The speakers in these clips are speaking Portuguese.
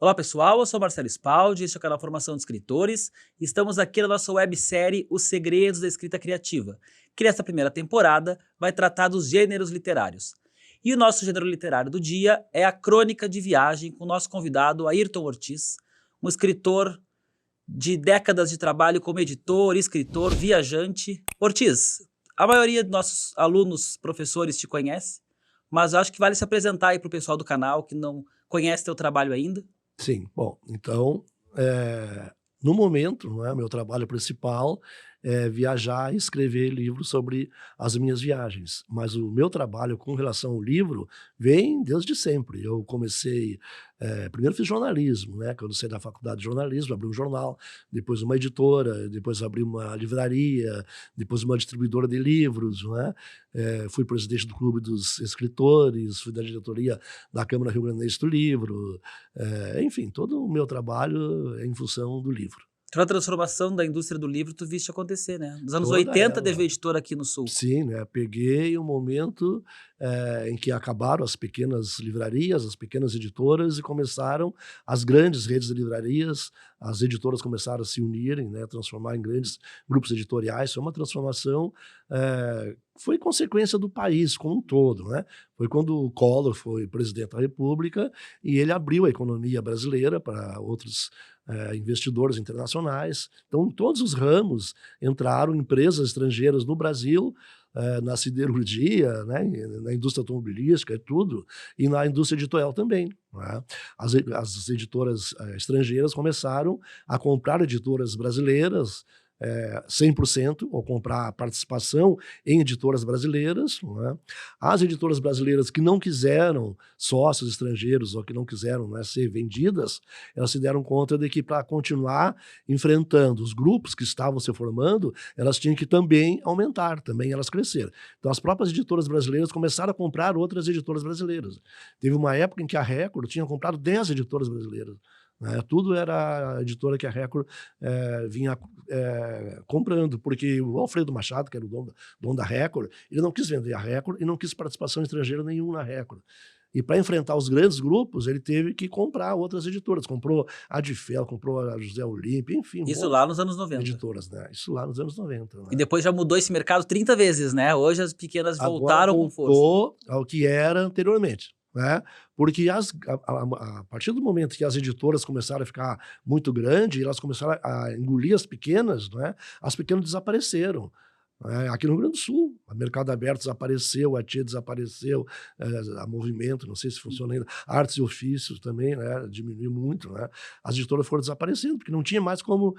Olá pessoal, eu sou Marcelo Spaldi, este é o canal Formação de Escritores e estamos aqui na nossa websérie Os Segredos da Escrita Criativa, que nesta primeira temporada vai tratar dos gêneros literários. E o nosso gênero literário do dia é a crônica de viagem com o nosso convidado Ayrton Ortiz, um escritor de décadas de trabalho como editor, escritor, viajante. Ortiz, a maioria dos nossos alunos, professores te conhece, mas acho que vale se apresentar aí para o pessoal do canal que não conhece teu trabalho ainda. Sim, bom, então, no momento, não é, meu trabalho principal é viajar e escrever livros sobre as minhas viagens, mas o meu trabalho com relação ao livro vem desde sempre. Eu comecei, primeiro fiz jornalismo, né, quando saí da faculdade de jornalismo, abri um jornal, depois uma editora, depois abri uma livraria, depois uma distribuidora de livros, não é? Fui presidente do Clube dos Escritores, fui da diretoria da Câmara Rio Grandense do Livro, enfim, todo o meu trabalho é em função do livro. Toda a transformação da indústria do livro tu viste acontecer, né? Nos anos Toda 80 teve ela. editora aqui no Sul. Sim, né, peguei o momento, em que acabaram as pequenas livrarias, as pequenas editoras e começaram as grandes redes de livrarias, as editoras começaram a se unirem, né, transformar em grandes grupos editoriais. Foi uma transformação, foi consequência do país como um todo, né. Foi quando o Collor foi presidente da República e ele abriu a economia brasileira para outros, investidores internacionais. Então, em todos os ramos entraram empresas estrangeiras no Brasil, na siderurgia, né, na indústria automobilística e tudo, e na indústria editorial também, né. As editoras, estrangeiras começaram a comprar editoras brasileiras, 100%, ou comprar participação em editoras brasileiras, não é. As editoras brasileiras que não quiseram sócios estrangeiros ou que não quiseram, né, ser vendidas, elas se deram conta de que para continuar enfrentando os grupos que estavam se formando, elas tinham que também aumentar, também elas crescer. Então as próprias editoras brasileiras começaram a comprar outras editoras brasileiras. Teve uma época em que a Record tinha comprado 10 editoras brasileiras, né, tudo era a editora que a Record vinha comprando, porque o Alfredo Machado, que era o dono da Record, ele não quis vender a Record e não quis participação estrangeira nenhuma na Record. E para enfrentar os grandes grupos, ele teve que comprar outras editoras. Comprou a Difel, comprou a José Olímpio, enfim, um Isso monte lá nos anos de 90. editoras, né? Isso lá nos anos 90. E Né? depois já mudou esse mercado 30 vezes, né? Hoje as pequenas Agora voltaram com força. voltou ao que era anteriormente, né? Porque a partir do momento que as editoras começaram a ficar muito grandes, elas começaram a engolir as pequenas, né? As pequenas desapareceram. Aqui no Rio Grande do Sul, a Mercado Aberto desapareceu, a Tia desapareceu, a Movimento, não sei se funciona ainda, Artes e Ofícios também, né, diminuiu muito, né, as editoras foram desaparecendo, porque não tinha mais como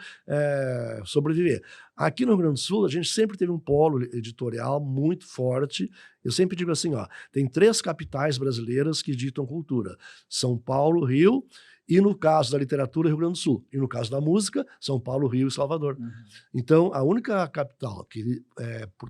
sobreviver. Aqui no Rio Grande do Sul, a gente sempre teve um polo editorial muito forte. Eu sempre digo assim, ó, tem 3 capitais brasileiras que ditam cultura: São Paulo, Rio, e no caso da literatura, Rio Grande do Sul. E no caso da música, São Paulo, Rio e Salvador. Uhum. Então, a única capital que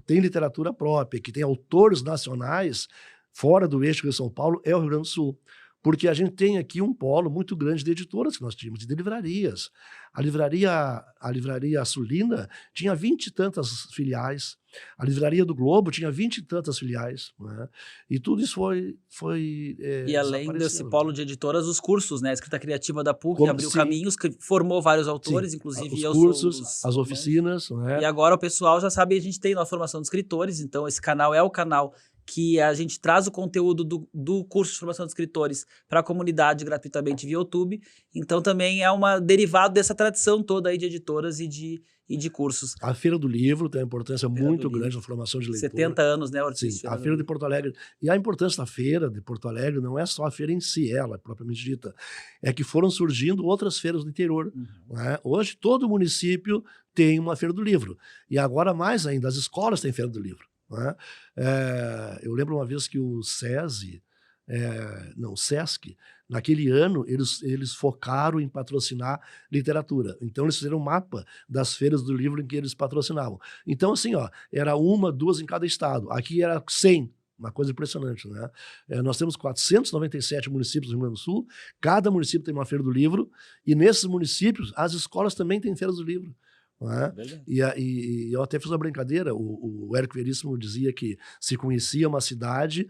tem literatura própria, que tem autores nacionais fora do eixo Rio-São Paulo, é o Rio Grande do Sul. Porque a gente tem aqui um polo muito grande de editoras que nós tínhamos, de livrarias. A livraria Sulina tinha 20 e tantas filiais. A livraria do Globo tinha 20 e tantas filiais, né? E tudo isso foi E além desse desaparecendo. polo de editoras, os cursos, né? A escrita criativa da PUC Como, abriu sim, caminhos, formou vários sim, autores, inclusive os eu sou um cursos, dos as formandos. oficinas, E né? agora o pessoal já sabe, a gente tem uma formação de escritores, então esse canal é o canal que a gente traz o conteúdo do curso de formação de escritores para a comunidade gratuitamente via YouTube. Então também é uma derivado dessa tradição toda aí de editoras e de cursos. A Feira do Livro tem uma importância Feira do muito Livro. grande na formação de leitor. 70 anos, né, Sim, Ortiz? a Feira de Porto Alegre. E a importância da Feira de Porto Alegre não é só a feira em si, ela propriamente dita, é que foram surgindo outras feiras do interior. Uhum. Né? Hoje todo município tem uma Feira do Livro. E agora mais ainda, as escolas têm Feira do Livro. Né? Eu lembro uma vez que o SESI, não, o SESC, naquele ano, eles focaram em patrocinar literatura. Então, eles fizeram um mapa das feiras do livro em que eles patrocinavam. Então, assim, ó, era 1, 2 em cada estado. Aqui era 100. Uma coisa impressionante, né? Nós temos 497 municípios no Rio Grande do Sul, cada município tem uma feira do livro, e nesses municípios, as escolas também têm feiras do livro. Não é? E eu até fiz uma brincadeira, o Érico Veríssimo dizia que se conhecia uma cidade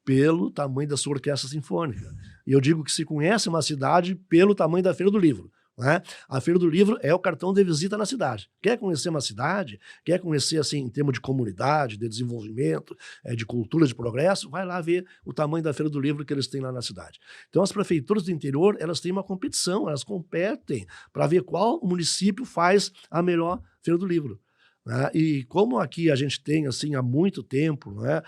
pelo tamanho da sua orquestra sinfônica. E eu digo que se conhece uma cidade pelo tamanho da Feira do Livro. Né? A Feira do Livro é o cartão de visita na cidade. Quer conhecer uma cidade, quer conhecer assim, em termos de comunidade, de desenvolvimento, de cultura, de progresso, vai lá ver o tamanho da Feira do Livro que eles têm lá na cidade. Então as prefeituras do interior, elas têm uma competição, elas competem para ver qual município faz a melhor Feira do Livro. Né? E como aqui a gente tem assim há muito tempo, né,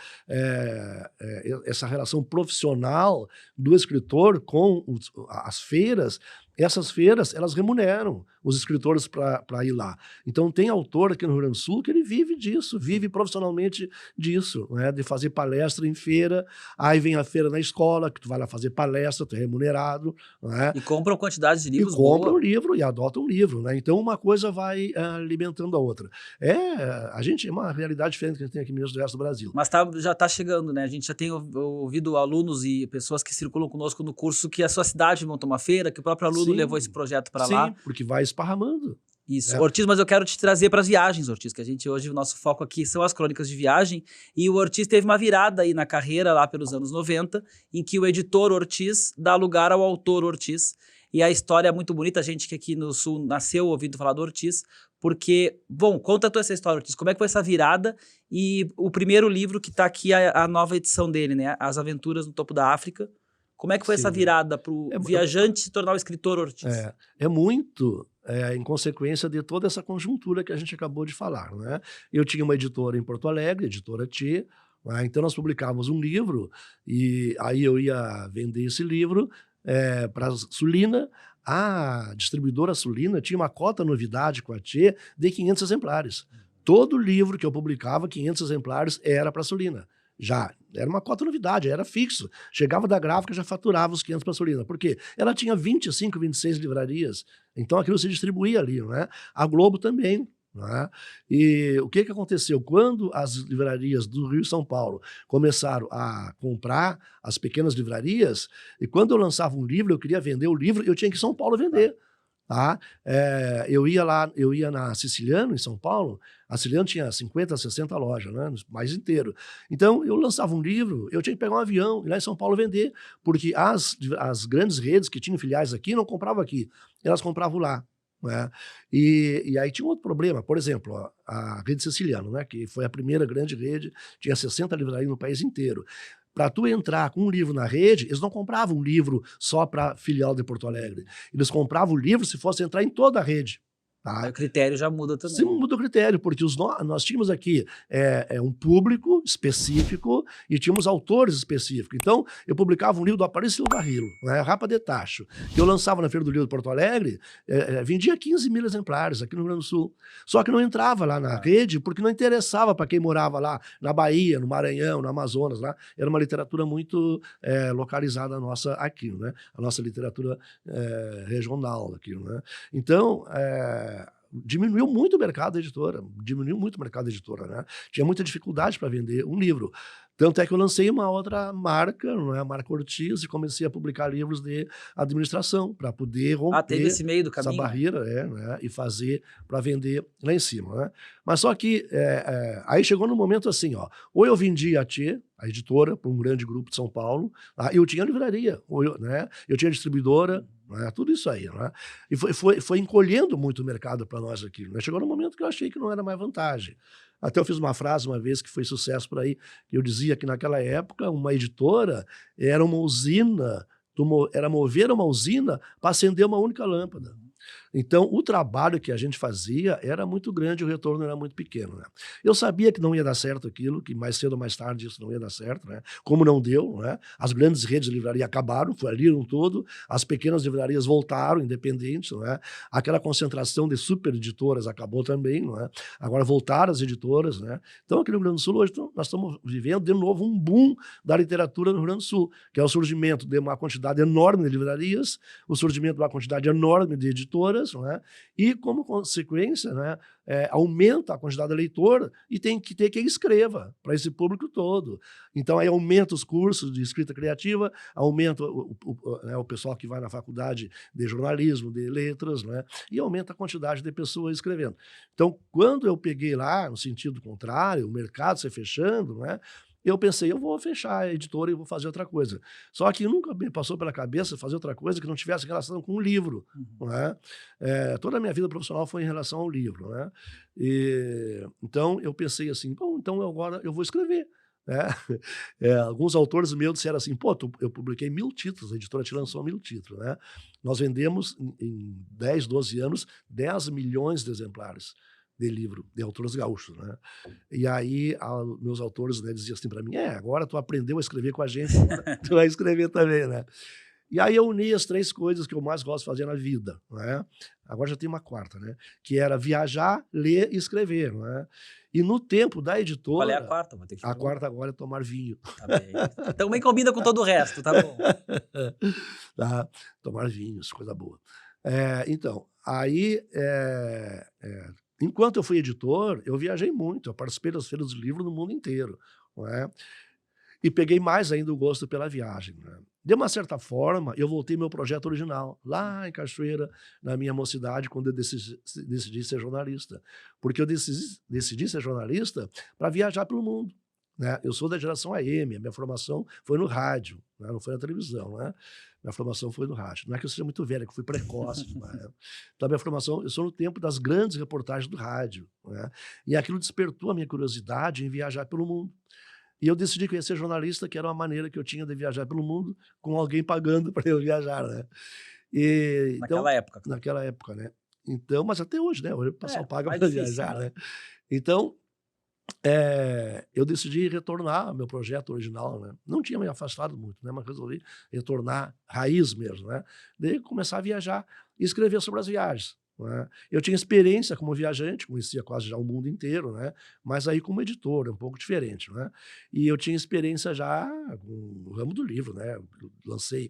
essa relação profissional do escritor com as feiras, essas feiras elas remuneram os escritores para ir lá. Então tem autor aqui no Rio Grande do Sul que ele vive disso, vive profissionalmente disso, né, de fazer palestra em feira, aí vem a feira na escola, que tu vai lá fazer palestra, tu é remunerado. Né, E compram quantidade de livros e compra boa. um livro e adota um livro. Né, então uma coisa vai alimentando a outra. A gente é uma realidade diferente que a gente tem aqui mesmo do resto do Brasil. Mas já está chegando, né? A gente já tem ouvido alunos e pessoas que circulam conosco no curso que a sua cidade montou uma feira, que o próprio aluno levou esse projeto para lá. Sim, porque vai esparramando. Isso. Ortiz, mas eu quero te trazer para as viagens, Ortiz, que a gente hoje, o nosso foco aqui são as crônicas de viagem, e o Ortiz teve uma virada aí na carreira, lá pelos anos 90, em que o editor Ortiz dá lugar ao autor Ortiz, e a história é muito bonita, a gente que aqui no Sul nasceu ouvindo falar do Ortiz, porque, bom, conta tu essa história, Ortiz, como é que foi essa virada e o primeiro livro que está aqui, a nova edição dele, né, As Aventuras no Topo da África, como é que foi essa virada para o viajante se tornar o escritor Ortiz? É muito em consequência de toda essa conjuntura que a gente acabou de falar. Né? Eu tinha uma editora em Porto Alegre, editora Tchê, né? Então nós publicávamos um livro e aí eu ia vender esse livro para a Sulina. A distribuidora Sulina tinha uma cota novidade com a Tchê de 500 exemplares. Todo livro que eu publicava, 500 exemplares, era para a Sulina. Já era uma cota novidade, era fixo. Chegava da gráfica, já faturava os 500 para a Sulina. Por quê? Ela tinha 25, 26 livrarias. Então aquilo se distribuía ali. Não é? A Globo também. Não é? E o que aconteceu? Quando as livrarias do Rio e São Paulo começaram a comprar as pequenas livrarias, e quando eu lançava um livro, eu queria vender o livro, eu tinha que ir em São Paulo vender. Tá? Eu ia na Siciliano, em São Paulo. A Siciliano tinha 50, 60 lojas, né? No país inteiro. Então, eu lançava um livro, eu tinha que pegar um avião, ir lá em São Paulo vender, porque as grandes redes que tinham filiais aqui não compravam aqui, elas compravam lá. Né? E aí tinha um outro problema, por exemplo, a rede Siciliano, né? Que foi a primeira grande rede, tinha 60 livrarias no país inteiro. Para tu entrar com um livro na rede, eles não compravam um livro só para filial de Porto Alegre. Eles compravam o livro se fosse entrar em toda a rede. Tá? O critério já muda também. Sim, muda o critério, porque nós tínhamos aqui um público específico e tínhamos autores específicos. Então, eu publicava um livro do Aparício Barrilo, né, Rapa de Tacho, que eu lançava na Feira do Livro de Porto Alegre, vendia 15 mil exemplares aqui no Rio Grande do Sul. Só que não entrava lá na rede, porque não interessava para quem morava lá na Bahia, no Maranhão, no Amazonas. Lá. Era uma literatura muito localizada nossa aqui, né? A nossa literatura regional aqui. Né? Então, diminuiu muito o mercado da editora, né? Tinha muita dificuldade para vender um livro. Tanto é que eu lancei uma outra marca, não é? A marca Ortiz, e comecei a publicar livros de administração, para poder romper teve esse meio do caminho. essa barreira né? E fazer para vender lá em cima. Né? Mas só que aí chegou no momento assim, ou eu vendia a Tchê, a editora, para um grande grupo de São Paulo, e eu tinha livraria, né? Eu tinha distribuidora, né? Tudo isso aí. Né? E foi encolhendo muito o mercado para nós aqui. Né? Chegou no momento que eu achei que não era mais vantagem. Até eu fiz uma frase uma vez que foi sucesso por aí, que eu dizia que naquela época uma editora era uma usina, era mover uma usina para acender uma única lâmpada. Então, o trabalho que a gente fazia era muito grande, o retorno era muito pequeno. Né? Eu sabia que não ia dar certo aquilo, que mais cedo ou mais tarde isso não ia dar certo, né? Como não deu. Né? As grandes redes de livraria acabaram, faliram todo, as pequenas livrarias voltaram, independentes. Né? Aquela concentração de super editoras acabou também. Né? Agora voltaram as editoras. Né? Então, aqui no Rio Grande do Sul, hoje nós estamos vivendo de novo um boom da literatura no Rio Grande do Sul, que é o surgimento de uma quantidade enorme de livrarias, o surgimento de uma quantidade enorme de editoras, né? E, como consequência, né, aumenta a quantidade de leitor e tem que ter quem escreva para esse público todo. Então, aí aumenta os cursos de escrita criativa, aumenta o pessoal que vai na faculdade de jornalismo, de letras, né, e aumenta a quantidade de pessoas escrevendo. Então, quando eu peguei lá, no sentido contrário, o mercado se fechando, né, eu pensei, eu vou fechar a editora e vou fazer outra coisa. Só que nunca me passou pela cabeça fazer outra coisa que não tivesse relação com o livro, Uhum. né? Toda a minha vida profissional foi em relação ao livro, né? Então eu pensei assim, bom, então agora eu vou escrever, né? Alguns autores meus disseram assim, pô, eu publiquei 1000 títulos, a editora te lançou 1000 títulos, né? Nós vendemos em 10, 12 anos 10 milhões de exemplares de livro de autores gaúchos, né? E aí meus autores, né, diziam assim para mim, agora tu aprendeu a escrever com a gente, agora tu vai escrever também, né? E aí eu uni as 3 coisas que eu mais gosto de fazer na vida, né? Agora já tem uma quarta, né? Que era viajar, ler e escrever, né? E no tempo da Qual é a editora, quarta? Vou ter que te a perguntar. quarta agora é tomar vinho. Tá bem. Também combina com todo o resto, tá bom. Tá? Tomar vinhos, coisa boa. Então, aí, enquanto eu fui editor, eu viajei muito, eu participei das feiras do livro no mundo inteiro, não é? E peguei mais ainda o gosto pela viagem, né? De uma certa forma, eu voltei ao meu projeto original, lá em Cachoeira, na minha mocidade, quando eu decidi ser jornalista. Porque eu decidi ser jornalista para viajar pelo mundo, né? Eu sou da geração AM, a minha formação foi no rádio, né? Não foi na televisão, né? Minha formação foi no rádio. Não é que eu seja muito velho, é que eu fui precoce, né? Então, a minha formação, eu sou no tempo das grandes reportagens do rádio, né? E aquilo despertou a minha curiosidade em viajar pelo mundo. E eu decidi que eu ia ser jornalista, que era uma maneira que eu tinha de viajar pelo mundo, com alguém pagando para eu viajar, né? Então, Naquela época, claro. naquela época, né? Então, mas até hoje, né? Hoje o pessoal paga mais para difícil, viajar, né? né? Então, eu decidi retornar ao meu projeto original, né? Não tinha me afastado muito, né? Mas resolvi retornar raiz mesmo, né? Daí começar a viajar e escrever sobre as viagens, né? Eu tinha experiência como viajante, conhecia quase já o mundo inteiro, né? Mas aí como editor, é um pouco diferente, né? E eu tinha experiência já com o ramo do livro, né? Eu lancei,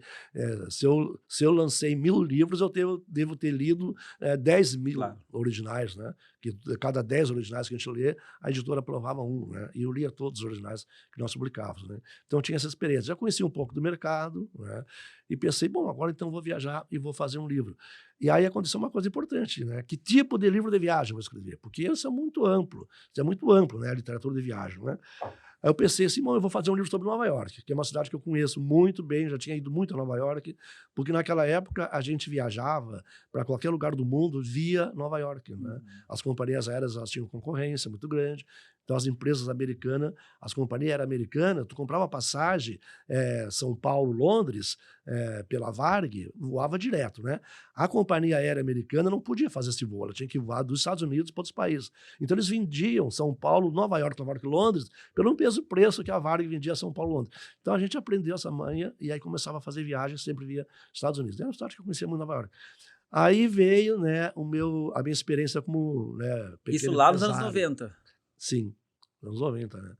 se eu lancei 1000 livros, devo ter lido 10.000 Claro. originais, né? Que cada 10 originais que a gente lê, a editora aprovava um, né? E eu lia todos os originais que nós publicávamos, né? Então eu tinha essa experiência. Já conhecia um pouco do mercado, né? E pensei, bom, agora então vou viajar e vou fazer um livro. E aí aconteceu uma coisa importante, né? Que tipo de livro de viagem eu vou escrever? Porque isso é muito amplo, né? A literatura de viagem, né? Aí eu pensei assim, bom, eu vou fazer um livro sobre Nova York, que é uma cidade que eu conheço muito bem, já tinha ido muito a Nova York, porque naquela época a gente viajava para qualquer lugar do mundo via Nova York, né? As companhias aéreas, elas tinham concorrência muito grande, então as empresas americanas, as companhias aéreas americanas, tu comprava passagem, São Paulo, Londres, pela Varig, voava direto, né? A companhia aérea americana não podia fazer esse voo, ela tinha que voar dos Estados Unidos para outros países. Então eles vendiam São Paulo, Nova York, Londres, pelo mesmo preço que a Varig vendia São Paulo, Londres. Então a gente aprendeu essa manha e aí começava a fazer viagens sempre via Estados Unidos. Era uma cidade que eu conhecia muito Nova York. Aí veio, né, a minha experiência como, né, Isso pequeno lá nos anos empresário. 90. Sim, anos 90, né?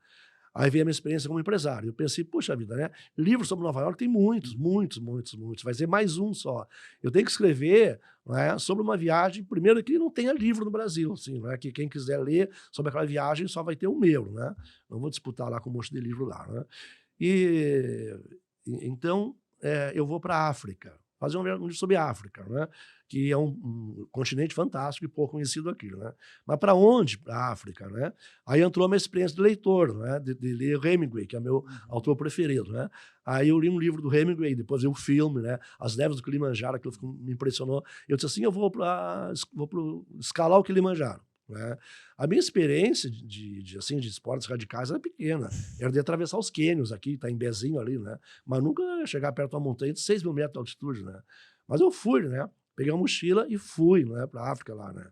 Aí veio a minha experiência como empresário. Eu pensei, puxa vida, né? Livros sobre Nova York tem muitos, muitos, muitos, muitos. Vai ser mais um só. Eu tenho que escrever, né, sobre uma viagem, primeiro que não tenha livro no Brasil, assim, né? Que quem quiser ler sobre aquela viagem só vai ter o meu, né? Não vou disputar lá com um monte de livro lá, né? Então, eu vou para a África, fazer um livro sobre a África, né? Que é um continente fantástico e pouco conhecido aqui, né? Mas para onde? Para a África, né? Aí entrou a minha experiência de leitor, né? De ler Hemingway, que é meu autor preferido, né? Aí eu li um livro do Hemingway, depois vi o filme, né? As Neves do Kilimanjaro, aquilo me impressionou. Eu disse assim, eu vou escalar o Kilimanjaro, né? A minha experiência assim, de esportes radicais era pequena. Era de atravessar os cânions aqui, tá em Bezinho ali, né? Mas nunca chegar perto de uma montanha de 6.000 metros de altitude, né? Mas eu fui, né? Peguei uma mochila e fui, né, para a África lá, né?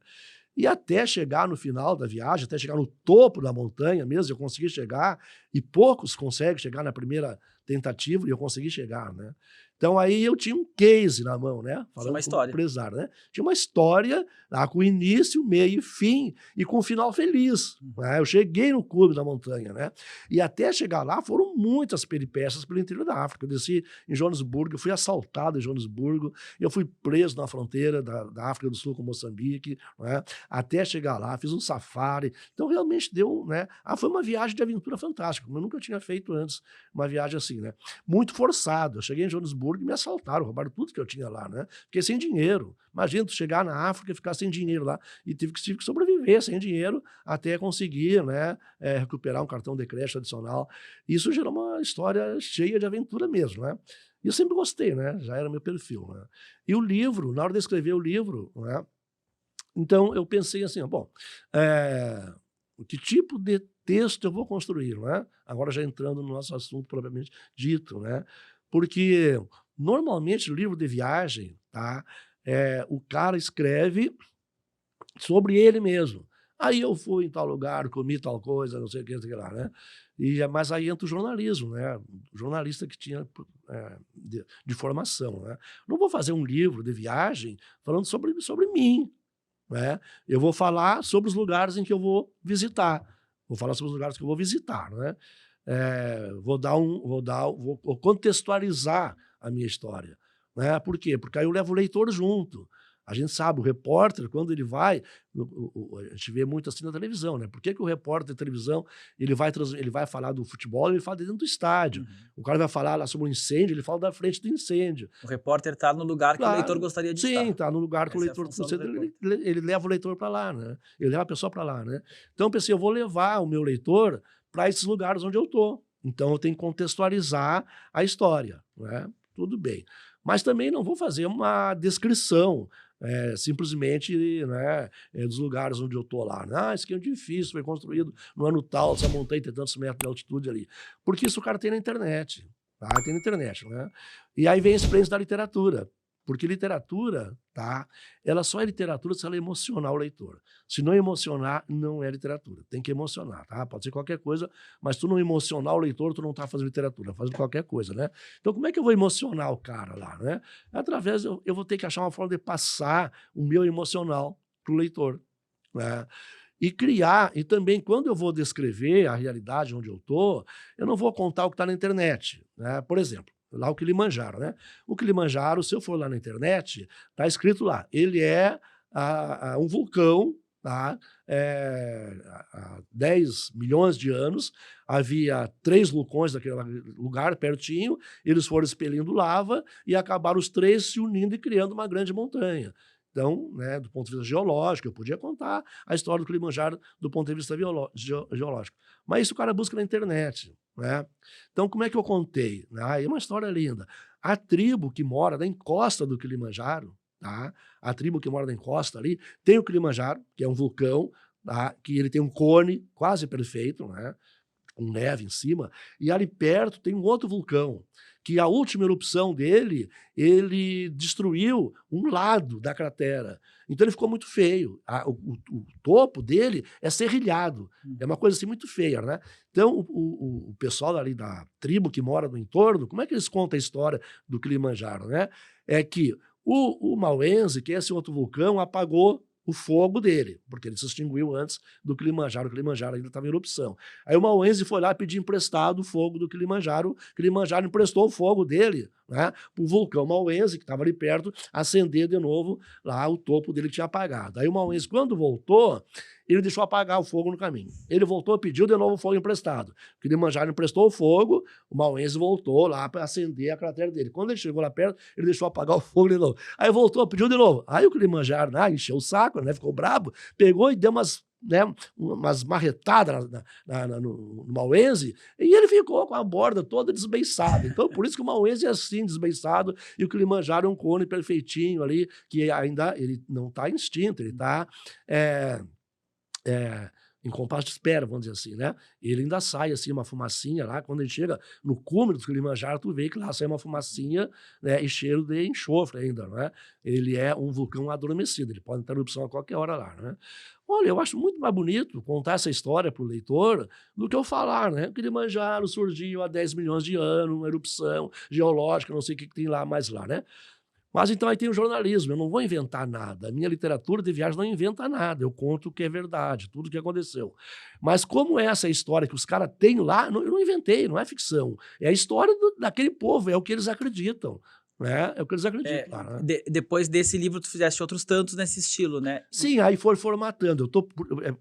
E até chegar no final da viagem, até chegar no topo da montanha mesmo, eu consegui chegar, e poucos conseguem chegar na primeira tentativa, e eu consegui chegar, né? Então aí eu tinha um case na mão, né? Tinha Falando uma como história. empresário, né? Tinha uma história lá com início, meio e fim, e com um final feliz, né? Eu cheguei no cume da montanha, né? E até chegar lá foram muitas peripécias pelo interior da África. Eu desci em Joanesburgo, eu fui assaltado em Joanesburgo, eu fui preso na fronteira da África do Sul com Moçambique, né? Até chegar lá, fiz um safari. Então realmente deu, né? Foi uma viagem de aventura fantástica, como eu nunca tinha feito antes, uma viagem assim, né? Muito forçado. Eu cheguei em Joanesburgo, Joanesburgo e me assaltaram, roubaram tudo que eu tinha lá, né? Fiquei sem dinheiro. Imagina, tu chegar na África e ficar sem dinheiro lá. E tive que sobreviver sem dinheiro até conseguir, né, recuperar um cartão de crédito adicional. Isso gerou uma história cheia de aventura mesmo, né? E eu sempre gostei, né? Já era meu perfil, né? E o livro, na hora de escrever o livro, né? Então eu pensei assim, bom, que tipo de texto eu vou construir, né? Agora já entrando no nosso assunto propriamente dito, né? Porque normalmente livro de viagem, tá? O cara escreve sobre ele mesmo. Aí eu fui em tal lugar, comi tal coisa, não sei o que, não sei o que lá, né? Mas aí entra o jornalismo, né? O jornalista que tinha de formação, né? Não vou fazer um livro de viagem falando sobre mim, né? Eu vou falar sobre os lugares em que eu vou visitar. Vou falar sobre os lugares que eu vou visitar, né? Vou contextualizar a minha história, né? Por quê? Porque aí eu levo o leitor junto. A gente sabe, o repórter, quando ele vai, a gente vê muito assim na televisão, né? Por que o repórter de televisão ele vai falar do futebol, ele fala dentro do estádio. O cara vai falar lá sobre o incêndio, ele fala da frente do incêndio. O repórter está no lugar que o leitor Claro, gostaria de sim, estar. está no lugar que o Essa é a leitor função do repórter. ele leva o leitor para lá, né? Ele leva a pessoa para lá, né? Então eu pensei, eu vou levar o meu leitor para esses lugares onde eu estou. Então eu tenho que contextualizar a história, né? Tudo bem. Mas também não vou fazer uma descrição simplesmente, né, dos lugares onde eu estou lá. Ah, isso aqui é um edifício, foi construído no ano tal, essa montanha tem tantos metros de altitude ali. Porque isso o cara tem na internet. Tá? Tem na internet, né? E aí vem a experiência da literatura. Porque literatura, tá? Ela só é literatura se ela emocionar o leitor. Se não emocionar, não é literatura. Tem que emocionar, tá? Pode ser qualquer coisa, mas tu não emocionar o leitor, tu não tá fazendo literatura, fazendo qualquer coisa, né? Então como é que eu vou emocionar o cara lá, né? Através, eu vou ter que achar uma forma de passar o meu emocional pro leitor, né? E criar, e também quando eu vou descrever a realidade onde eu tô, eu não vou contar o que está na internet, né? Por exemplo, lá o Kilimanjaro, né? O Kilimanjaro, se eu for lá na internet, tá escrito lá, ele é um vulcão, tá? Há 10 milhões de anos, havia 3 vulcões daquele lugar pertinho, eles foram expelindo lava e acabaram os 3 se unindo e criando uma grande montanha. Então, né, do ponto de vista geológico, eu podia contar a história do Kilimanjaro do ponto de vista geológico. Mas isso o cara busca na internet, né? Então, como é que eu contei? É uma história linda. A tribo que mora na encosta do Kilimanjaro, tá? A tribo que mora na encosta ali, tem o Kilimanjaro, que é um vulcão, tá? Que ele tem um cone quase perfeito, né? Com neve em cima, e ali perto tem um outro vulcão, que a última erupção dele, ele destruiu um lado da cratera. Então ele ficou muito feio. O topo dele é serrilhado. É uma coisa assim muito feia, né? Então o pessoal ali da tribo que mora no entorno, como é que eles contam a história do Kilimanjaro, né? É que o Mauenzi, que é esse outro vulcão, apagou o fogo dele, porque ele se extinguiu antes do Kilimanjaro. O Kilimanjaro ainda estava em erupção. Aí o Mauenzi foi lá pedir emprestado o fogo do Kilimanjaro. O Kilimanjaro emprestou o fogo dele, né, para o vulcão Mauenzi, que estava ali perto, acender de novo lá o topo dele que tinha apagado. Aí o Mauenzi, quando voltou, ele deixou apagar o fogo no caminho. Ele voltou, pediu de novo o fogo emprestado. O Kilimanjaro emprestou o fogo, o Mauenzi voltou lá para acender a cratera dele. Quando ele chegou lá perto, ele deixou apagar o fogo de novo. Aí voltou, pediu de novo. Aí o Kilimanjaro encheu o saco, né, ficou brabo, pegou e deu umas marretadas no Mauenzi, e ele ficou com a borda toda desbeiçada. Então, por isso que o Mauenzi é assim, desbeiçado, e o Kilimanjaro é um cone perfeitinho ali, que ainda ele não está extinto, ele está em compasso de espera, vamos dizer assim, né? Ele ainda sai assim, uma fumacinha lá, quando ele chega no cume do Kilimanjaro, tu vê que lá sai uma fumacinha, né, e cheiro de enxofre ainda, né? Ele é um vulcão adormecido, ele pode entrar em erupção a qualquer hora lá, né? Olha, eu acho muito mais bonito contar essa história para o leitor do que eu falar, né? O Kilimanjaro surgiu há 10 milhões de anos, uma erupção geológica, não sei o que tem lá mais lá, né? Mas então aí tem o jornalismo, eu não vou inventar nada. A minha literatura de viagem não inventa nada, eu conto o que é verdade, tudo o que aconteceu. Mas como essa história que os caras têm lá, eu não inventei, não é ficção. É a história daquele povo, é o que eles acreditam. Né? É o que eles acreditam lá, né? Depois desse livro, tu fizeste outros tantos nesse estilo, né? Sim, aí foi formatando.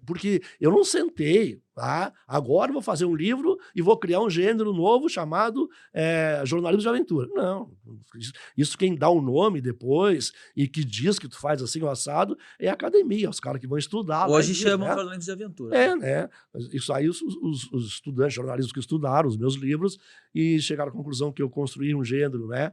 Porque eu não sentei, Tá? Agora eu vou fazer um livro e vou criar um gênero novo chamado jornalismo de aventura. Não, isso quem dá o nome depois e que diz que tu faz assim o assado é a academia, os caras que vão estudar lá. Hoje chamam jornalismo de aventura. Né? Isso aí os estudantes de jornalismo que estudaram os meus livros e chegaram à conclusão que eu construí um gênero, né,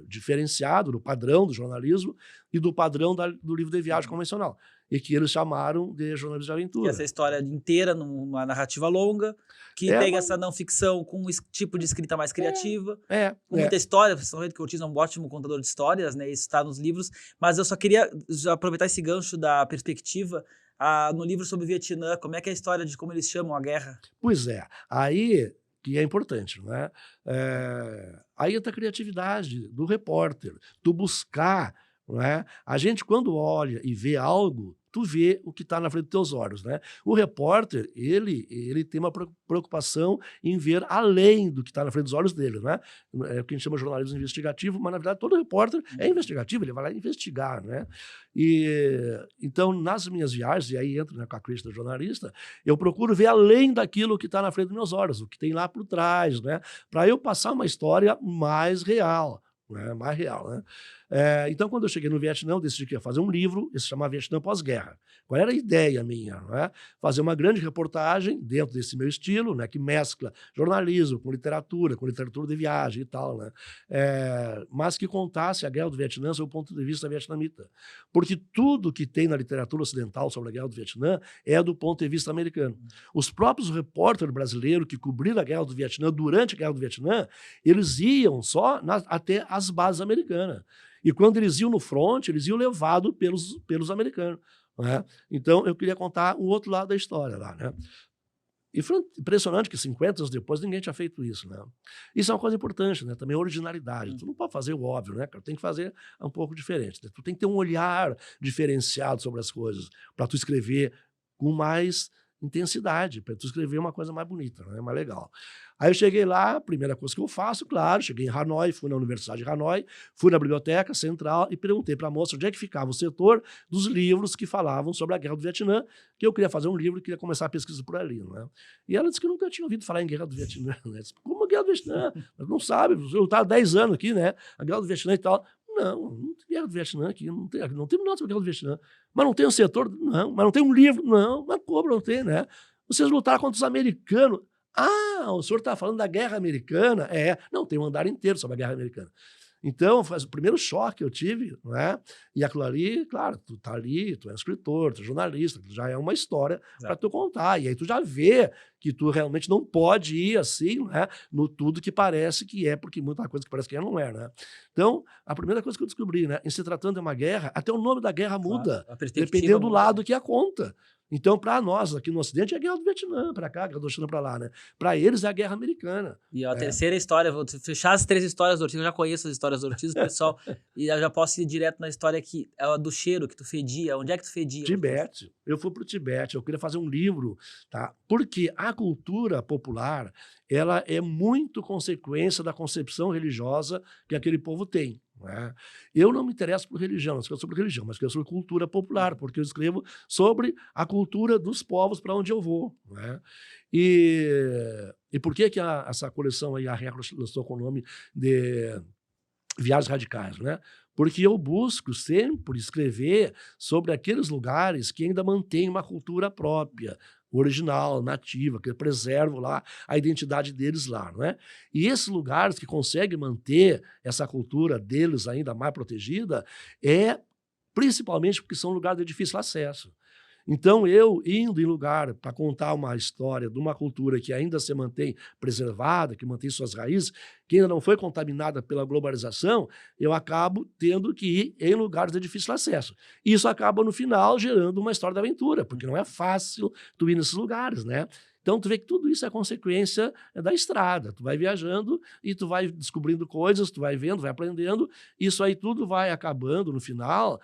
diferenciado do padrão do jornalismo e do padrão do livro de viagem convencional. E que eles chamaram de jornalismo de aventura. Que essa história inteira numa narrativa longa, que tem essa não ficção com um tipo de escrita mais criativa, com muita história. Principalmente que o Ortiz é um ótimo contador de histórias, né? Isso está nos livros. Mas eu só queria aproveitar esse gancho da perspectiva no livro sobre o Vietnã. Como é que é a história de como eles chamam a guerra? Pois é. Aí que é importante, né? Aí entra a criatividade do repórter, tu buscar. Não é? A gente, quando olha e vê algo, tu vê o que está na frente dos teus olhos. Né? O repórter, ele tem uma preocupação em ver além do que está na frente dos olhos dele. Né? É o que a gente chama de jornalismo investigativo, mas, na verdade, todo repórter é investigativo, ele vai lá investigar. Né? Então, nas minhas viagens, e aí entra, né, com a crítica do jornalista, eu procuro ver além daquilo que está na frente dos meus olhos, o que tem lá por trás, né? Para eu passar uma história mais real. Mais real, né? Então, quando eu cheguei no Vietnã, eu decidi que ia fazer um livro, esse se chamava Vietnã Pós-Guerra. Qual era a ideia minha? Né? Fazer uma grande reportagem dentro desse meu estilo, né, que mescla jornalismo com literatura de viagem e tal, né? Mas que contasse a Guerra do Vietnã sob o ponto de vista vietnamita. Porque tudo que tem na literatura ocidental sobre a Guerra do Vietnã é do ponto de vista americano. Os próprios repórteres brasileiros que cobriram a Guerra do Vietnã, durante a Guerra do Vietnã, eles iam só até as bases americanas. E quando eles iam no front, eles iam levados pelos americanos. Né? Então, eu queria contar o outro lado da história lá. Né? E foi impressionante que 50 anos depois ninguém tinha feito isso. Né? Isso é uma coisa importante, né? Também originalidade. Tu não pode fazer o óbvio, né? Tem que fazer um pouco diferente. Né? Tu tem que ter um olhar diferenciado sobre as coisas para tu escrever com mais intensidade, para tu escrever uma coisa mais bonita, né? Mais legal. Aí eu cheguei lá, a primeira coisa que eu faço, claro, cheguei em Hanoi, fui na Universidade de Hanoi, fui na Biblioteca Central e perguntei para a moça onde é que ficava o setor dos livros que falavam sobre a Guerra do Vietnã, que eu queria fazer um livro e queria começar a pesquisa por ali. Né? E ela disse que nunca tinha ouvido falar em Guerra do Vietnã. Né? Disse, como a Guerra do Vietnã? Não sabe, eu estava 10 anos aqui, né? A Guerra do Vietnã e tal. Não tem Guerra do Vietnã aqui, não tem nada sobre a Guerra do Vietnã. Mas não tem um setor? Não. Mas não tem um livro? Não. Mas como não tem, né? Vocês lutaram contra os americanos. Ah, o senhor está falando da Guerra Americana? Não, tem um andar inteiro sobre a Guerra Americana. Então, foi o primeiro choque que eu tive, né? E aquilo ali, claro, tu tá ali, tu é escritor, tu é jornalista, já é uma história para tu contar. E aí tu já vê que tu realmente não pode ir assim, né? No tudo que parece que é, porque muita coisa que parece que é não é, né? Então, a primeira coisa que eu descobri, né? Em se tratando de uma guerra, até o nome da guerra muda, dependendo do lado que a conta. Então, para nós, aqui no Ocidente, é a Guerra do Vietnã, para cá, a Guerra do Vietnã para lá, né? Para eles é a Guerra Americana. E a terceira história, vou fechar as 3 histórias do Ortiz, eu já conheço as histórias do Ortiz, pessoal, e eu já posso ir direto na história que é a do cheiro, que tu fedia. Onde é que tu fedia? Tibete. Eu fui para o Tibete, eu queria fazer um livro, tá? Porque a cultura popular, ela é muito consequência da concepção religiosa que aquele povo tem. Né? Eu não me interesso por religião, não escrevo sobre religião, mas escrevo sobre cultura popular, porque eu escrevo sobre a cultura dos povos para onde eu vou. Né? E por que essa coleção aí, a Record lançou com o nome de Viagens Radicais? Né? Porque eu busco sempre escrever sobre aqueles lugares que ainda mantêm uma cultura própria, original, nativa, que preservam lá a identidade deles lá, não é? E esses lugares que conseguem manter essa cultura deles ainda mais protegida principalmente porque são lugares de difícil acesso. Então, eu indo em lugar para contar uma história de uma cultura que ainda se mantém preservada, que mantém suas raízes, que ainda não foi contaminada pela globalização, eu acabo tendo que ir em lugares de difícil acesso. Isso acaba, no final, gerando uma história de aventura, porque não é fácil tu ir nesses lugares, né? Então, tu vê que tudo isso é consequência da estrada. Tu vai viajando e tu vai descobrindo coisas, tu vai vendo, vai aprendendo. Isso aí tudo vai acabando, no final,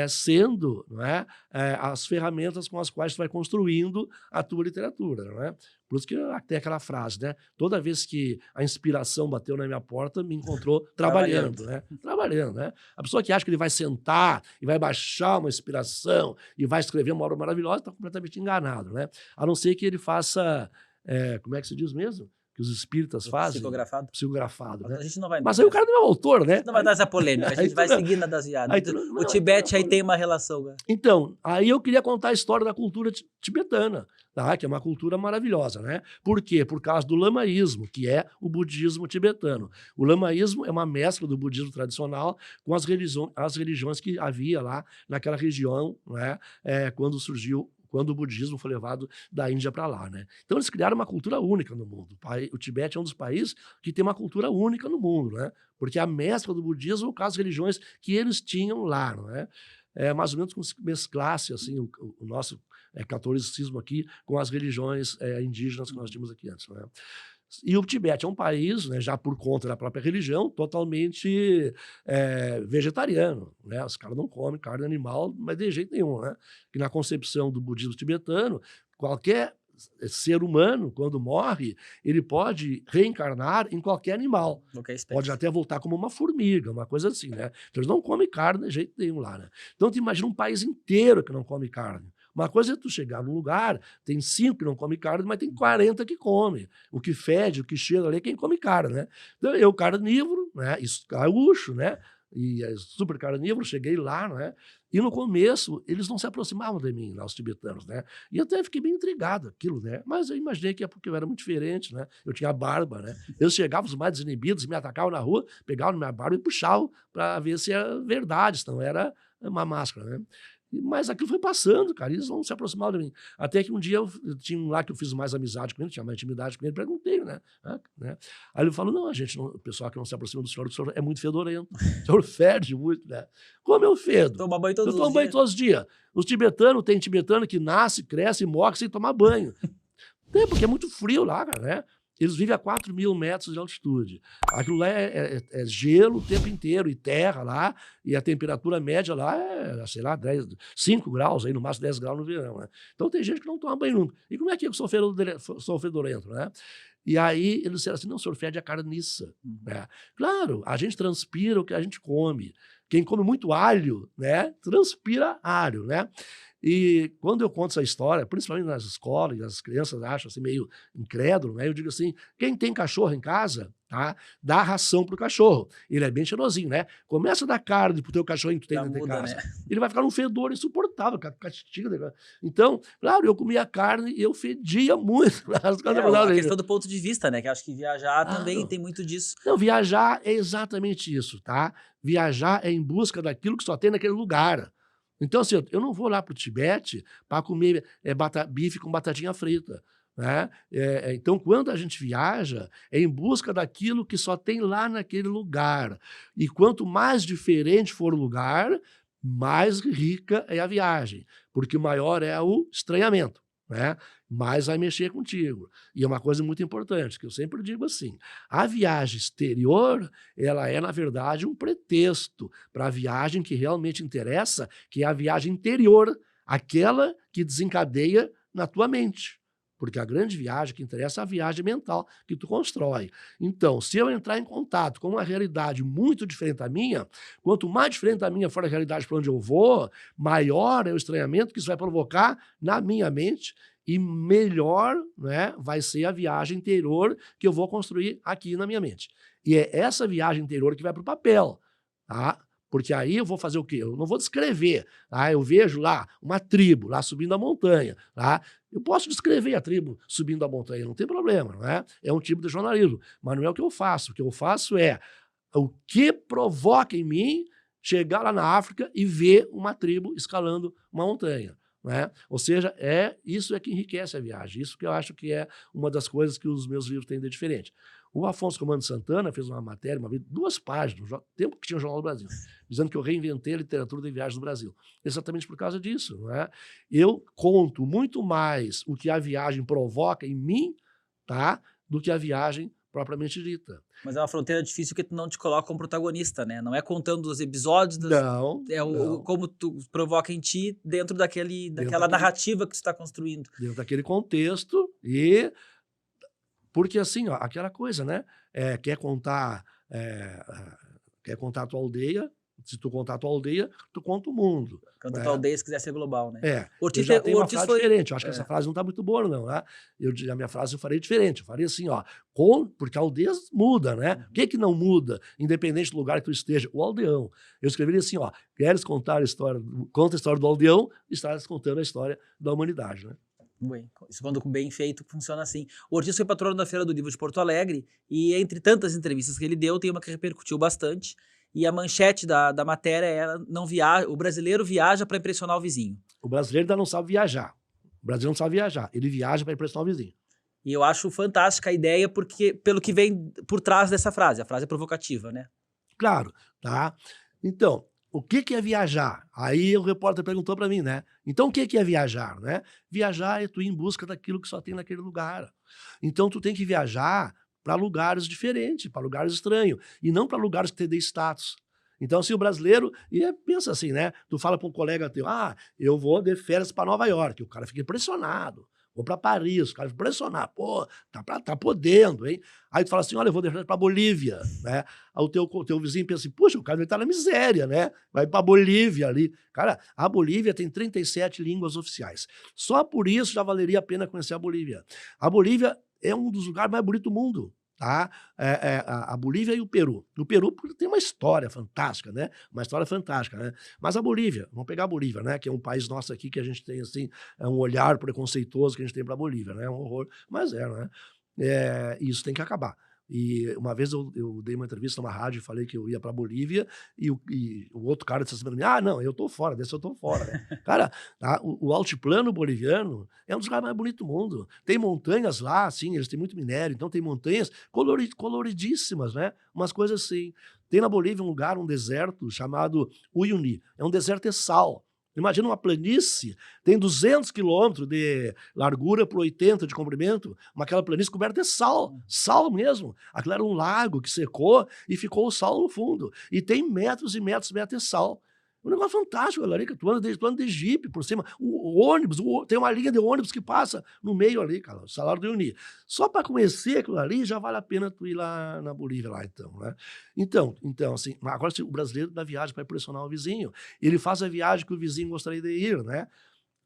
sendo, não é, as ferramentas com as quais tu vai construindo a tua literatura. Não é? Por isso que tem aquela frase, né? Toda vez que a inspiração bateu na minha porta, me encontrou trabalhando, né? Trabalhando, né? A pessoa que acha que ele vai sentar e vai baixar uma inspiração e vai escrever uma obra maravilhosa está completamente enganado, né? A não ser que ele faça, como é que se diz mesmo? Que os espíritas fazem. Psicografado. Psicografado, né? A gente não vai. Mas aí o cara não é autor, né? A gente não vai dar essa polêmica, a gente vai seguir na das viadas. O Tibete aí tem uma relação, né? Então, aí eu queria contar a história da cultura tibetana, tá? Que é uma cultura maravilhosa, né? Por quê? Por causa do lamaísmo, que é o budismo tibetano. O lamaísmo é uma mescla do budismo tradicional com as religiões que havia lá naquela região, né? Quando o budismo foi levado da Índia para lá, né? Então eles criaram uma cultura única no mundo. O Tibete é um dos países que tem uma cultura única no mundo, né? Porque a mescla do budismo com as religiões que eles tinham lá, não é? É mais ou menos como se mesclasse assim, o nosso catolicismo aqui com as religiões indígenas que nós tínhamos aqui antes, né? E o Tibete é um país, né, já por conta da própria religião, totalmente vegetariano, né? Os caras não comem carne animal, mas de jeito nenhum, né? Que na concepção do budismo tibetano, qualquer ser humano, quando morre, ele pode reencarnar em qualquer animal. Pode até voltar como uma formiga, uma coisa assim, né? Então eles não comem carne de jeito nenhum lá, né? Então tu imagina um país inteiro que não come carne. Uma coisa é tu chegar num lugar, tem 5 que não come carne, mas tem 40 que come. O que fede, o que cheira ali é quem come carne, né? Então eu, carnívoro, né? Isso, gaúcho, né? E super carnívoro, cheguei lá, né? E no começo, eles não se aproximavam de mim, lá, os tibetanos, né? E até fiquei bem intrigado aquilo, né? Mas eu imaginei que é porque eu era muito diferente, né? Eu tinha barba, né? Eles chegavam os mais desinibidos, me atacavam na rua, pegavam na minha barba e puxavam para ver se era verdade, senão era uma máscara, né? Mas aquilo foi passando, cara, eles não se aproximavam de mim. Até que um dia eu tinha um lá que eu fiz mais amizade com ele, tinha mais intimidade com ele, perguntei, né? Aí ele falou: não, o pessoal que não se aproxima do senhor é muito fedorento, o senhor fede muito, né? Como eu fedo? Toma banho todos os dias. Eu tomo banho todos os dias. Tem tibetano que nasce, cresce e morre sem tomar banho. Porque é muito frio lá, cara, né? Eles vivem a 4.000 metros de altitude. Aquilo lá é gelo o tempo inteiro, e terra lá, e a temperatura média lá é, sei lá, 5 graus, aí no máximo 10 graus no verão, né? Então tem gente que não toma banho nunca. E como é que eu sou fedorento, né? E aí eles disseram assim: não, o senhor fede a carniça. Né? Claro, a gente transpira o que a gente come. Quem come muito alho, né, transpira alho, né? E quando eu conto essa história, principalmente nas escolas, as crianças acham assim meio incrédulo, né? Eu digo assim: quem tem cachorro em casa, tá? Dá ração pro cachorro. Ele é bem cheirosinho, né? Começa a dar carne pro teu cachorrinho que tu tem dentro de casa. Né? Ele vai ficar num fedor insuportável, castiga. Então, claro, eu comia carne e eu fedia muito. A questão do ponto de vista, né? Que acho que viajar também tem muito disso. Não, viajar é exatamente isso, tá? Viajar é em busca daquilo que só tem naquele lugar. Então, assim, eu não vou lá para o Tibete para comer bife com batatinha frita. Né? Então, quando a gente viaja, é em busca daquilo que só tem lá naquele lugar. E quanto mais diferente for o lugar, mais rica é a viagem, porque maior é o estranhamento. Né? Mais vai mexer contigo. E é uma coisa muito importante, que eu sempre digo assim: a viagem exterior, ela é, na verdade, um pretexto para a viagem que realmente interessa, que é a viagem interior, aquela que desencadeia na tua mente. Porque a grande viagem que interessa é a viagem mental que tu constrói. Então, se eu entrar em contato com uma realidade muito diferente da minha, quanto mais diferente da minha for a realidade para onde eu vou, maior é o estranhamento que isso vai provocar na minha mente e melhor, né, vai ser a viagem interior que eu vou construir aqui na minha mente. E é essa viagem interior que vai para o papel, tá? Porque aí eu vou fazer o quê? Eu não vou descrever. Tá? Eu vejo lá uma tribo lá subindo a montanha. Tá? Eu posso descrever a tribo subindo a montanha, não tem problema. Não é? É um tipo de jornalismo. Mas não é o que eu faço. O que eu faço é o que provoca em mim chegar lá na África e ver uma tribo escalando uma montanha. Né? Ou seja, isso é que enriquece a viagem. Isso que eu acho que é uma das coisas que os meus livros têm de diferente. O Afonso Comando Santana fez uma matéria, 2 páginas, no tempo que tinha o Jornal do Brasil, dizendo que eu reinventei a literatura de viagens no Brasil. Exatamente por causa disso. Não é? Eu conto muito mais o que a viagem provoca em mim, tá, do que a viagem propriamente dita. Mas é uma fronteira difícil que tu não te coloca como protagonista, né? Não é contando os episódios, não. Como tu provoca em ti daquela narrativa que tu está construindo. Dentro daquele contexto e Porque assim, ó, aquela coisa, né? Quer contar, quer contar a tua aldeia, se tu contar a tua aldeia, tu conta o mundo, Canta tua né? aldeia se quiser ser global, né? Eu Ortiz, já o tenho uma Ortiz frase foi. diferente, eu acho que essa É, frase não está muito boa não, né. A minha frase eu farei diferente, eu faria assim, ó, porque a aldeia muda, né. O uhum. que que não muda, independente do lugar que tu esteja? O aldeão. Eu escreveria assim, ó: "Queres contar a história conta a história do aldeão, estás contando a história da humanidade", né. Bem, isso quando bem feito funciona assim. O Ortiz foi patrono da Feira do Livro de Porto Alegre e entre tantas entrevistas que ele deu, tem uma que repercutiu bastante e a manchete da matéria é não via, o brasileiro viaja para impressionar o vizinho. O brasileiro ainda não sabe viajar. O brasileiro não sabe viajar, ele viaja para impressionar o vizinho. E eu acho fantástica a ideia porque pelo que vem por trás dessa frase, a frase é provocativa, né? Claro, tá. Então, o que que é viajar? Aí o repórter perguntou para mim, né. Então o que que é viajar, né? Viajar é tu ir em busca daquilo que só tem naquele lugar. Então tu tem que viajar para lugares diferentes, para lugares estranhos, e não para lugares que te dê status. Então, assim, o brasileiro pensa assim, né, tu fala para um colega teu: "Ah, eu vou de férias para Nova York", o cara fica impressionado. Vou para Paris, o cara fica impressionado: "Pô, tá podendo, hein". Aí tu fala assim: "Olha, eu vou de férias para Bolívia", né. Aí o teu vizinho pensa assim: "Puxa, o cara deve estar na miséria, né, vai para Bolívia ali". Cara, a Bolívia tem 37 línguas oficiais. Só por isso já valeria a pena conhecer a Bolívia. A Bolívia é um dos lugares mais bonitos do mundo, tá. A Bolívia e o Peru. O Peru porque tem uma história fantástica, né, uma história fantástica, né. Mas a Bolívia, vamos pegar a Bolívia, né, que é um país nosso aqui que a gente tem, assim, um olhar preconceituoso que a gente tem para a Bolívia, né, é um horror, mas né. Isso tem que acabar. E uma vez eu dei uma entrevista numa rádio e falei que eu ia para Bolívia e o outro cara disse assim pra mim: "Ah, não, eu tô fora, desse eu tô fora, né". Cara, o altiplano boliviano é um dos lugares mais bonitos do mundo. Tem montanhas lá, assim, eles têm muito minério, então tem montanhas coloridíssimas, né, umas coisas assim. Tem na Bolívia um lugar, um deserto chamado Uyuni, é um deserto de sal. Imagina uma planície, tem 200 quilômetros de largura por 80 de comprimento, mas aquela planície coberta de sal, sal mesmo. Aquilo era um lago que secou e ficou o sal no fundo. E tem metros e metros e metros de sal. Um negócio fantástico, aquilo ali, que tu anda de jipe por cima. O ônibus, tem uma linha de ônibus que passa no meio ali, cara, o Salário do Uyuni. Só para conhecer aquilo ali, já vale a pena tu ir lá na Bolívia, lá então, né? Então assim, agora o brasileiro dá viagem para impressionar o vizinho. Ele faz a viagem que o vizinho gostaria de ir, né?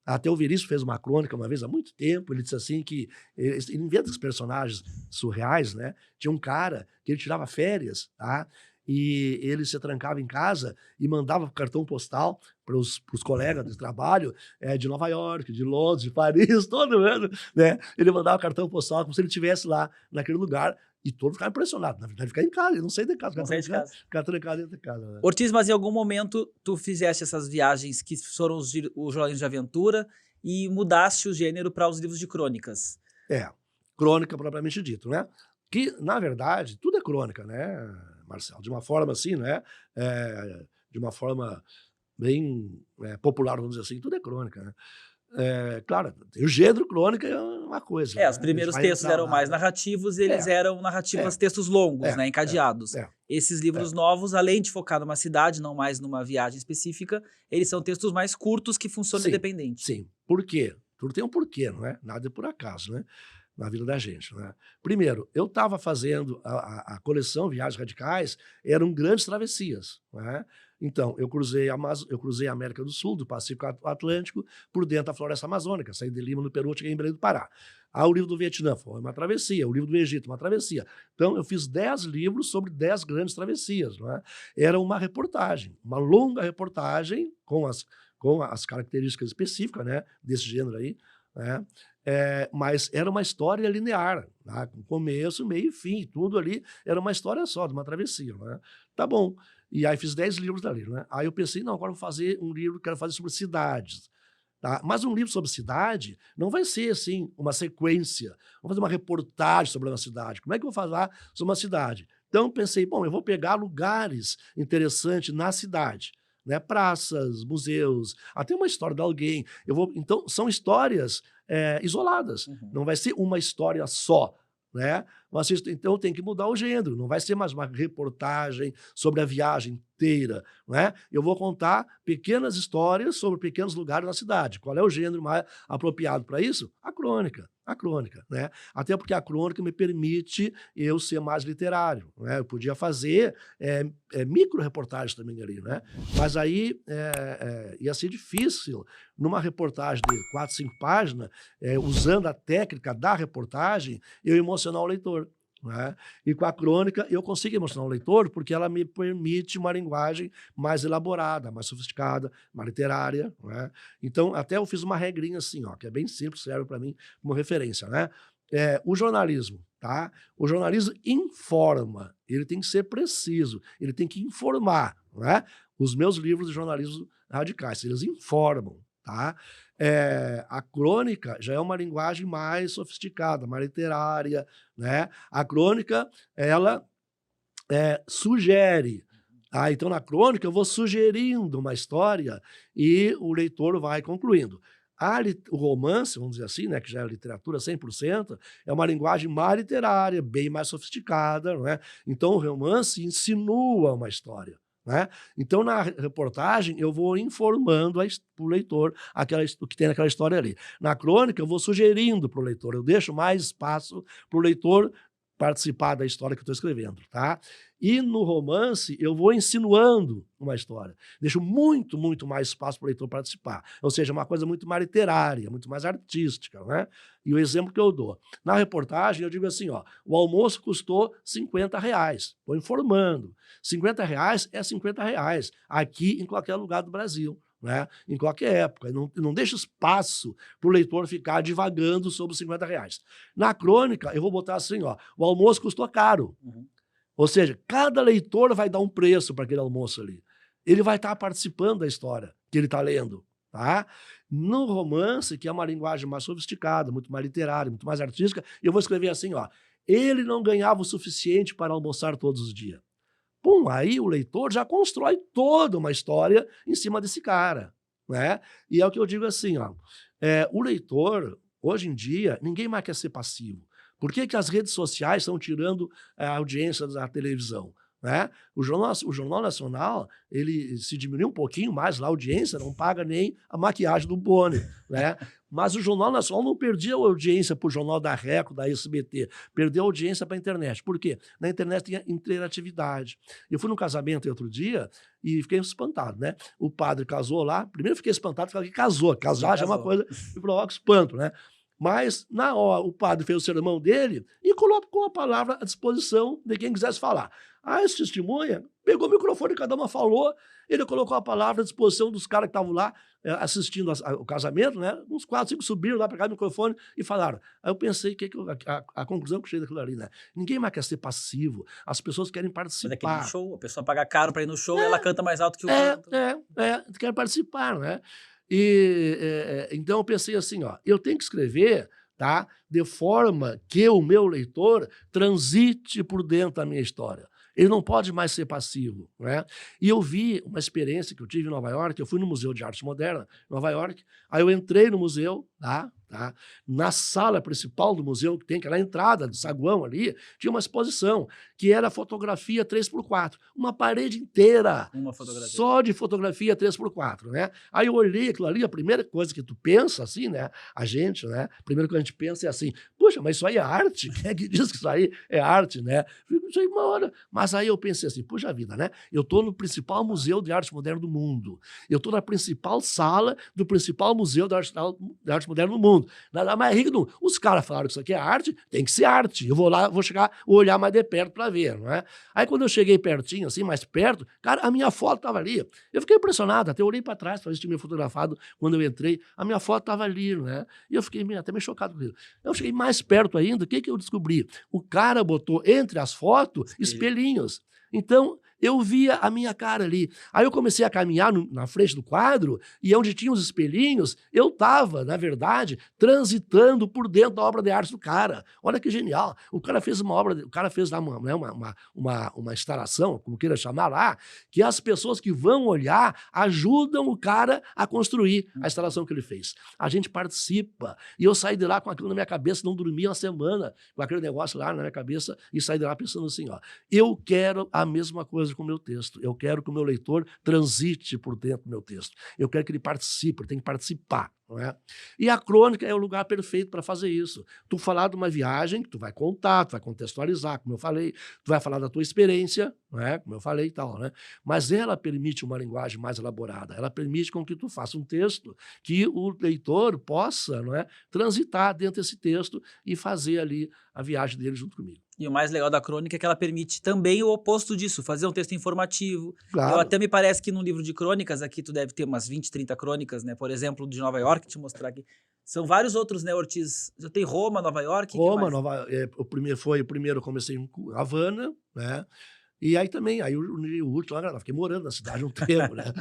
Até o Veríssimo fez uma crônica uma vez há muito tempo, ele disse assim que ele inventa os personagens surreais, né? Tinha um cara que ele tirava férias, tá? E ele se trancava em casa e mandava cartão postal para os colegas de trabalho, de Nova York, de Londres, de Paris, todo ano, né? Ele mandava cartão postal como se ele estivesse lá naquele lugar e todos ficavam impressionados. Na verdade, ficar em casa, ele não saía de casa, Não sai de casa. ficar trancado dentro de casa, né? Ortiz, mas em algum momento tu fizeste essas viagens que foram os jornalismo de aventura e mudaste o gênero para os livros de crônicas. É, crônica propriamente dito, né. Que, na verdade, tudo é crônica, né, Marcelo, de uma forma assim, né, de uma forma bem, popular, vamos dizer assim, tudo é crônica, né. Claro, tem o gênero crônica é uma coisa, É, né, os a gente primeiros vai textos entrar eram lá, mais né. narrativos, eles É, eram narrativas, é, textos longos, é, né, é, encadeados. é, Esses é, livros novos, além de focar numa cidade, não mais numa viagem específica, eles são textos mais curtos que funcionam sim, independente. sim. Por quê? Tudo tem um porquê, não é, nada é por acaso, né, na vida da gente, né. Primeiro, eu estava fazendo a coleção Viagens Radicais, eram grandes travessias, né. Então, eu cruzei a América do Sul, do Pacífico ao Atlântico, por dentro da floresta amazônica, saí de Lima, no Peru, cheguei em Belém do Pará. O livro do Vietnã foi uma travessia, o livro do Egito, uma travessia. Então, eu fiz 10 livros sobre 10 grandes travessias, não é. Era uma reportagem, uma longa reportagem com as características específicas, né, desse gênero aí, né. Mas era uma história linear, tá, com começo, meio e fim, tudo ali era uma história só, de uma travessia, né. Tá bom. E aí fiz 10 livros dali, né. Aí eu pensei: "Não, agora eu vou fazer um livro, quero fazer sobre cidades", tá. Mas um livro sobre cidade não vai ser, assim, uma sequência, vou fazer uma reportagem sobre uma cidade, como é que eu vou falar sobre uma cidade? Então pensei: "Bom, eu vou pegar lugares interessantes na cidade, né, praças, museus, até uma história de alguém, então são histórias, isoladas, Uhum. não vai ser uma história só, né, mas então tem que mudar o gênero, não vai ser mais uma reportagem sobre a viagem inteira, né, eu vou contar pequenas histórias sobre pequenos lugares na cidade. Qual é o gênero mais apropriado para isso? A crônica. A crônica, né? Até porque a crônica me permite eu ser mais literário, né? Eu podia fazer micro-reportagens também ali, né? Mas aí ia ser difícil, numa reportagem de 4, 5 páginas, usando a técnica da reportagem, eu emocionar o leitor. Né? E com a crônica eu consigo emocionar o leitor porque ela me permite uma linguagem mais elaborada, mais sofisticada, mais literária. Né? Então, até eu fiz uma regrinha assim, ó, que é bem simples, serve para mim como referência. Né? O jornalismo, tá? O jornalismo informa, ele tem que ser preciso, ele tem que informar. Né? Os meus livros de jornalismo radicais, eles informam. Tá? A crônica já é uma linguagem mais sofisticada, mais literária, né? A crônica, ela sugere. Então, na crônica, eu vou sugerindo uma história e o leitor vai concluindo. O romance, vamos dizer assim, né, que já é literatura 100%, é uma linguagem mais literária, bem mais sofisticada. Não é? Então, o romance insinua uma história. Né? Então, na reportagem, eu vou informando para o leitor o que tem naquela história ali. Na crônica, eu vou sugerindo para o leitor, eu deixo mais espaço para o leitor participar da história que eu estou escrevendo. Tá? E no romance, eu vou insinuando uma história. Deixo muito, muito mais espaço para o leitor participar. Ou seja, uma coisa muito mais literária, muito mais artística. Né? E o exemplo que eu dou. Na reportagem, eu digo assim, ó, o almoço custou R$50. Estou informando. R$50 é R$50, aqui em qualquer lugar do Brasil. Né? Em qualquer época, não deixa espaço para o leitor ficar divagando sobre os R$50. Na crônica, eu vou botar assim, ó, o almoço custou caro. Ou seja, cada leitor vai dar um preço para aquele almoço ali. Ele vai estar participando da história que ele está lendo. Tá? No romance, que é uma linguagem mais sofisticada, muito mais literária, muito mais artística, eu vou escrever assim, ó, ele não ganhava o suficiente para almoçar todos os dias. Pum, aí o leitor já constrói toda uma história em cima desse cara. Né? E é o que eu digo assim, ó, o leitor, hoje em dia, ninguém mais quer ser passivo. Por que as redes sociais estão tirando a audiência da televisão? Né? O Jornal Nacional, ele se diminuiu um pouquinho mais lá, a audiência não paga nem a maquiagem do Boni. Né? Mas o Jornal Nacional não perdia a audiência para o Jornal da Record, da SBT, perdeu a audiência para a internet. Por quê? Na internet tinha interatividade. Eu fui num casamento outro dia e fiquei espantado. Né? O padre casou lá, primeiro fiquei espantado, falei que casou, casar já é uma coisa que provoca espanto. Né? Mas, na hora, o padre fez o sermão dele e colocou a palavra à disposição de quem quisesse falar. Aí, esse testemunha pegou o microfone, cada uma falou, ele colocou a palavra à disposição dos caras que estavam lá assistindo o casamento, né? Uns 4, 5 subiram lá, pegaram o microfone e falaram. Aí eu pensei, a conclusão que eu cheguei daquilo ali, né? Ninguém mais quer ser passivo, as pessoas querem participar. Mas é que no show, a pessoa paga caro para ir no show e ela canta mais alto que o canto. Quer participar, né? Então eu pensei assim, ó, eu tenho que escrever, tá, de forma que o meu leitor transite por dentro da minha história. Ele não pode mais ser passivo. Né? E eu vi uma experiência que eu tive em Nova York, eu fui no Museu de Arte Moderna, em Nova York, aí eu entrei no museu, tá? Na sala principal do museu, que tem aquela entrada do saguão ali, tinha uma exposição, que era fotografia 3x4, uma parede inteira, só de fotografia 3x4. Né? Aí eu olhei aquilo ali, a primeira coisa que tu pensa, assim, né? A gente, né? A primeira coisa que a gente pensa é assim, puxa, mas isso aí é arte? Quem é que diz que isso aí é arte, né? Isso aí uma hora. Mas aí eu pensei assim, puxa vida, né? Eu estou no principal museu de arte moderna do mundo. Eu estou na principal sala do principal museu de arte moderna do mundo. Nada mais rico do mundo. Os caras falaram que isso aqui é arte, tem que ser arte. Eu vou lá, vou olhar mais de perto para ver, não é? Aí quando eu cheguei pertinho, assim, mais perto, cara, a minha foto estava ali. Eu fiquei impressionado, até olhei para trás para ver se tinha me fotografado quando eu entrei. A minha foto estava ali, né? E eu fiquei até meio chocado com isso. Eu cheguei mais perto ainda, o que eu descobri? O cara botou entre as fotos espelhinhos. Então, eu via a minha cara ali. Aí eu comecei a caminhar na frente do quadro e onde tinha os espelhinhos, eu estava, na verdade, transitando por dentro da obra de arte do cara. Olha que genial. O cara fez uma obra, o cara fez lá uma instalação, como queira chamar lá, que as pessoas que vão olhar ajudam o cara a construir a instalação que ele fez. A gente participa. E eu saí de lá com aquilo na minha cabeça, não dormi uma semana com aquele negócio lá na minha cabeça e saí de lá pensando assim, ó, eu quero a mesma coisa coisa com o meu texto. Eu quero que o meu leitor transite por dentro do meu texto. Eu quero que ele participe, ele tem que participar. Não é? E a crônica é o lugar perfeito para fazer isso. Tu falar de uma viagem, que tu vai contar, tu vai contextualizar, como eu falei, tu vai falar da tua experiência, não é? Como eu falei e tal, né? Mas ela permite uma linguagem mais elaborada, ela permite com que tu faça um texto que o leitor possa, não é, transitar dentro desse texto e fazer ali a viagem dele junto comigo. E o mais legal da crônica é que ela permite também o oposto disso, fazer um texto informativo. Eu Claro. até me parece que num livro de crônicas, aqui tu deve ter umas 20, 30 crônicas, né? Por exemplo, de Nova York, te mostrar aqui. São vários outros, né, Ortiz? Já tem Roma, Nova York, que Roma, mais? o primeiro eu comecei em Havana, né? E aí também, aí o último, lá, fiquei morando na cidade um tempo, né?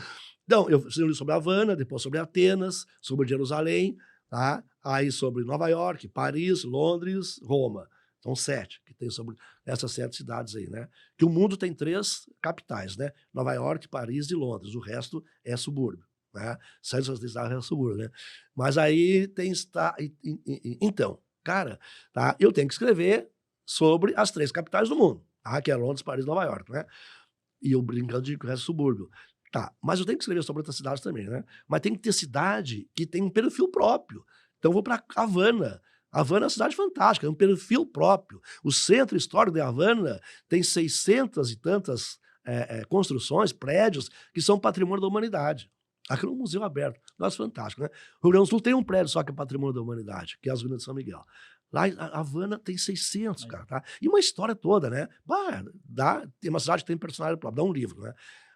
Então, eu fiz um livro sobre Havana, depois sobre Atenas, sobre Jerusalém, tá? Aí sobre Nova York, Paris, Londres, Roma. São 7 que tem sobre essas 7 cidades aí, né? Que o mundo tem 3 capitais, né? Nova York, Paris e Londres. O resto é subúrbio, né? 7 dessas cidades é subúrbio, né? Mas aí tem... Então, cara, tá? Eu tenho que escrever sobre as 3 capitais do mundo, tá? Que é Londres, Paris e Nova York, né? E eu brincando de que o resto é subúrbio. Tá, mas eu tenho que escrever sobre outras cidades também, né? Mas tem que ter cidade que tem um perfil próprio. Então eu vou para Havana. Havana é uma cidade fantástica, é um perfil próprio. O centro histórico de Havana tem 600 e tantas construções, prédios, que são patrimônio da humanidade. Aquilo é um museu aberto. Nossa, fantástico, né? O Rio Grande do Sul tem um prédio só que é patrimônio da humanidade, que é as ruínas de São Miguel. Lá em Havana tem 600, cara, tá? E uma história toda, né? Bah, tem uma cidade que tem personagem próprio, dá um livro, né?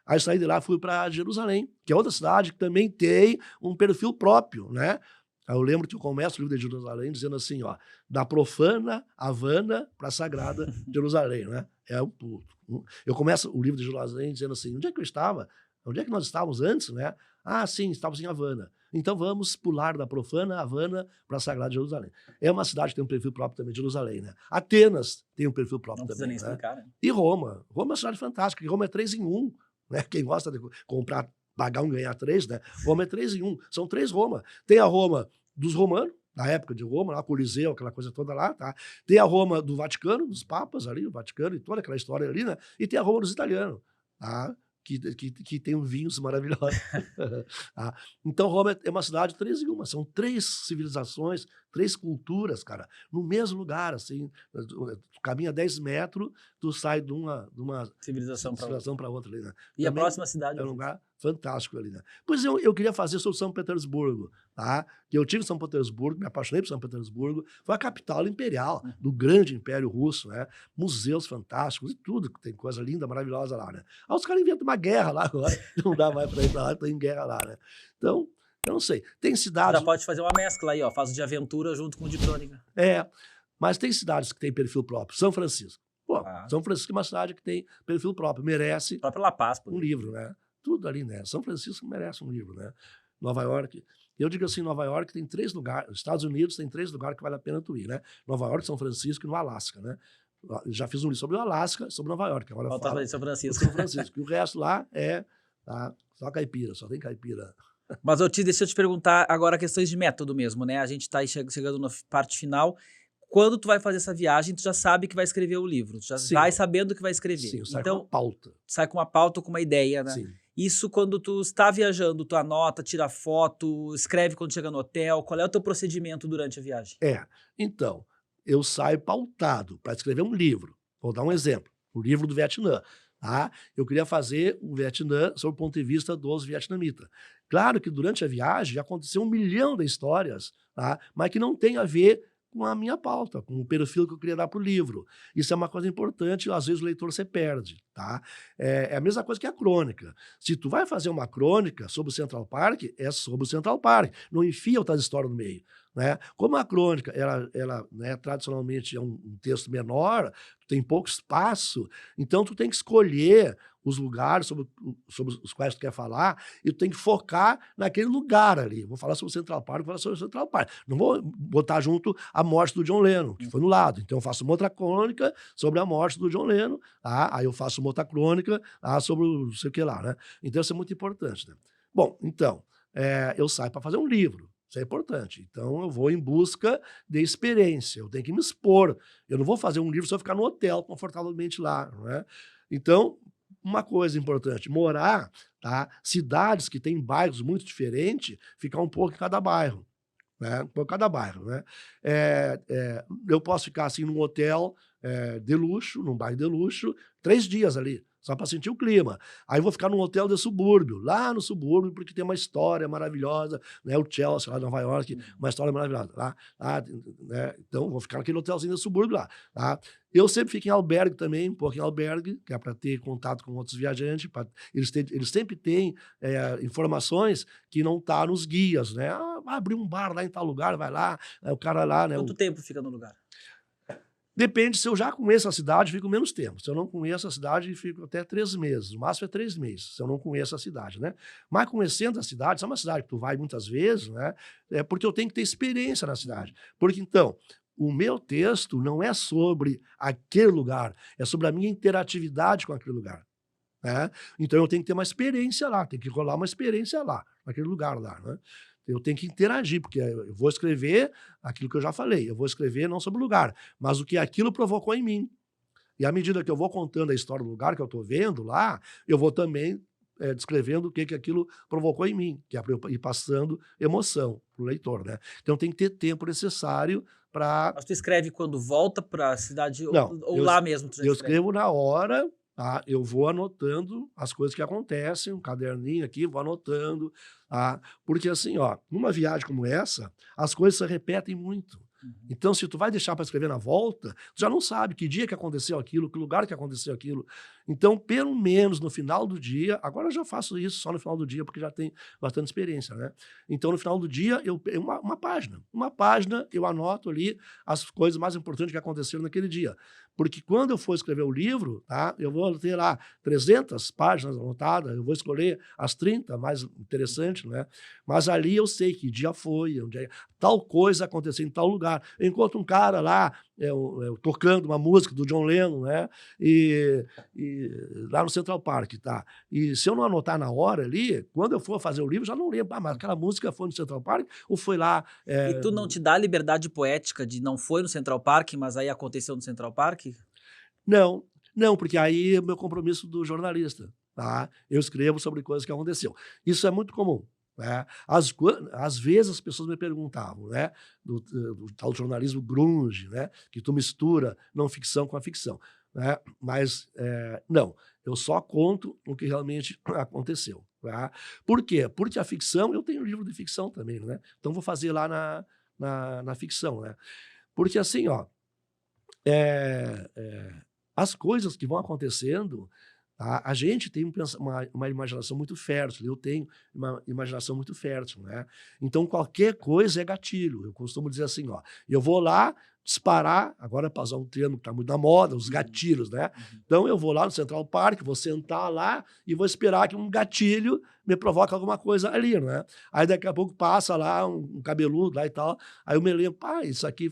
Aí saí de lá, fui para Jerusalém, que é outra cidade que também tem um perfil próprio, né? Aí eu lembro que eu começo o livro de Jerusalém dizendo assim, ó, da profana Havana para a sagrada Jerusalém, né? Eu começo o livro de Jerusalém dizendo assim, onde é que eu estava? Onde é que nós estávamos antes, né? Ah, sim, estávamos em Havana. Então vamos pular da profana Havana para a sagrada Jerusalém. É uma cidade que tem um perfil próprio também, Jerusalém, né? Atenas tem um perfil próprio Não precisa também, nem né? explicar, né? E Roma. Roma é uma cidade fantástica, e Roma é 3 em 1, né? Quem gosta de comprar, pagar um, ganhar 3, né? Roma é 3 em 1. São 3 Roma. Tem a Roma dos romanos, na época de Roma, lá, Coliseu, aquela coisa toda lá, tá? Tem a Roma do Vaticano, dos papas ali, o Vaticano e toda aquela história ali, né? E tem a Roma dos italianos, tá? Que tem vinhos maravilhosos. Tá? Então, Roma é uma cidade 3 em 1. São 3 civilizações, 3 culturas, cara, no mesmo lugar, assim. Tu caminha 10 metros, tu sai de uma Civilização para outra ali, né? E Também a próxima cidade? é um lugar fantástico ali, né? Pois eu queria fazer sobre São Petersburgo, tá? Que eu tive em São Petersburgo, me apaixonei por São Petersburgo, foi a capital imperial do grande império russo, né? Museus fantásticos e tudo, tem coisa linda, maravilhosa lá, né? Aí os caras inventam uma guerra lá agora, não dá mais para ir para lá, estão em guerra lá, né? Então, eu não sei. Tem cidades... Já pode fazer uma mescla aí, ó, faz o de aventura junto com o de crônica. Mas tem cidades que têm perfil próprio. São Francisco. Pô, São Francisco é uma cidade que tem perfil próprio, merece O próprio La Paz, um livro, né? Tudo ali, né? São Francisco merece um livro, né? Nova York. Eu digo assim, Nova York tem 3 lugares, os Estados Unidos tem 3 lugares que vale a pena tu ir, né? Nova York, São Francisco e no Alasca, né? Já fiz um livro sobre o Alasca, sobre Nova York. Agora eu falo de São Francisco. São Francisco. E o resto lá é só caipira, só tem caipira. Mas, Ortiz, deixa eu te perguntar agora questões de método mesmo, né? A gente tá aí chegando na parte final. Quando tu vai fazer essa viagem, tu já sabe que vai escrever o livro. Tu já vai sabendo que vai escrever. Sim, sai então, com uma pauta. Sai com uma pauta, com uma ideia, né? Sim. Isso quando tu está viajando, tu anota, tira foto, escreve quando chega no hotel. Qual é o teu procedimento durante a viagem? Então, eu saio pautado para escrever um livro. Vou dar um exemplo. O livro do Vietnã. Tá? Eu queria fazer o Vietnã sob o ponto de vista dos vietnamitas. Claro que durante a viagem já aconteceu 1 milhão de histórias, tá? Mas que não tem a ver com a minha pauta, com o perfil que eu queria dar para o livro. Isso é uma coisa importante, às vezes o leitor se perde, tá? É a mesma coisa que a crônica. Se tu vai fazer uma crônica sobre o Central Park, é sobre o Central Park. Não enfia outras histórias no meio, né? Como a crônica, ela né, tradicionalmente é um texto menor, tu tem pouco espaço, então tu tem que escolher os lugares sobre os quais tu quer falar, e tu tem que focar naquele lugar ali. Vou falar sobre o Central Park, vou falar sobre o Central Park. Não vou botar junto a morte do John Lennon, que foi no lado. Então eu faço uma outra crônica sobre a morte do John Lennon, tá? Aí eu faço uma outra crônica sobre o não sei o que lá, né? Então isso é muito importante, né? Bom, então, eu saio para fazer um livro. Isso é importante. Então, eu vou em busca de experiência. Eu tenho que me expor. Eu não vou fazer um livro só ficar no hotel, confortavelmente lá, não é? Então, uma coisa importante, morar, tá? Cidades que têm bairros muito diferentes, ficar um pouco em cada bairro, né? Por cada bairro, né? Eu posso ficar assim num hotel de luxo, num bairro de luxo, 3 dias ali, só para sentir o clima. Aí eu vou ficar num hotel de subúrbio, lá no subúrbio, porque tem uma história maravilhosa, né? O Chelsea, lá em Nova York, uma história maravilhosa. Lá, né? Então, vou ficar naquele hotelzinho de subúrbio lá. Tá? Eu sempre fico em albergue também, um pouco em albergue, que é para ter contato com outros viajantes. Eles sempre têm informações que não tá nos guias, né? Vai abrir um bar lá em tal lugar, vai lá, o cara lá, né? Quanto tempo fica no lugar? Depende, se eu já conheço a cidade, fico menos tempo. Se eu não conheço a cidade, fico até 3 meses. O máximo é 3 meses, se eu não conheço a cidade, né? Mas conhecendo a cidade, se é uma cidade que tu vai muitas vezes, né? É porque eu tenho que ter experiência na cidade. Porque, então, o meu texto não é sobre aquele lugar, é sobre a minha interatividade com aquele lugar, né? Então eu tenho que ter uma experiência lá, tem que rolar uma experiência lá, naquele lugar lá, né? Eu tenho que interagir, porque eu vou escrever aquilo que eu já falei, eu vou escrever não sobre o lugar, mas o que aquilo provocou em mim. E à medida que eu vou contando a história do lugar que eu estou vendo lá, eu vou também descrevendo o que aquilo provocou em mim, que é para eu ir passando emoção para o leitor, né? Então tem que ter tempo necessário para... Mas tu escreve quando volta para a cidade Não, ou lá mesmo tu já eu escreve? escrevo na hora, tá? Eu vou anotando as coisas que acontecem, um caderninho aqui, vou anotando, tá? Porque assim, ó, numa viagem como essa, as coisas se repetem muito. Uhum. Então, se tu vai deixar para escrever na volta, tu já não sabe que dia que aconteceu aquilo, que lugar que aconteceu aquilo. Então, pelo menos no final do dia, agora eu já faço isso só no final do dia, porque já tenho bastante experiência, né? Então, no final do dia, uma página, eu anoto ali as coisas mais importantes que aconteceram naquele dia. Porque quando eu for escrever o livro, tá, eu vou ter lá 300 páginas anotadas, eu vou escolher as 30 mais interessantes, né? Mas ali eu sei que dia foi, tal coisa aconteceu em tal lugar. Eu encontro um cara lá tocando uma música do John Lennon, né? E lá no Central Park, tá? E se eu não anotar na hora ali, quando eu for fazer o livro, já não lembro. Ah, mas aquela música foi no Central Park ou foi lá... E tu não te dá a liberdade poética de não foi no Central Park, mas aí aconteceu no Central Park? Não, não, porque aí é o meu compromisso do jornalista, tá? Eu escrevo sobre coisas que aconteceu. Isso é muito comum, né? Às vezes as pessoas me perguntavam, né, do tal jornalismo grunge, né, que tu mistura não ficção com a ficção, né? Mas não, eu só conto o que realmente aconteceu, tá? Por quê? Porque a ficção, eu tenho livro de ficção também, né? Então vou fazer lá na ficção, né? Porque assim, ó, as coisas que vão acontecendo, tá? A gente tem uma imaginação muito fértil, eu tenho uma imaginação muito fértil, né? Então qualquer coisa é gatilho. Eu costumo dizer assim, ó, eu vou lá disparar, agora para usar um termo que está muito na moda, os gatilhos, né? Então eu vou lá no Central Park, vou sentar lá e vou esperar que um gatilho me provoque alguma coisa ali, né? Aí daqui a pouco passa lá um cabeludo lá e tal, aí eu me lembro, isso aqui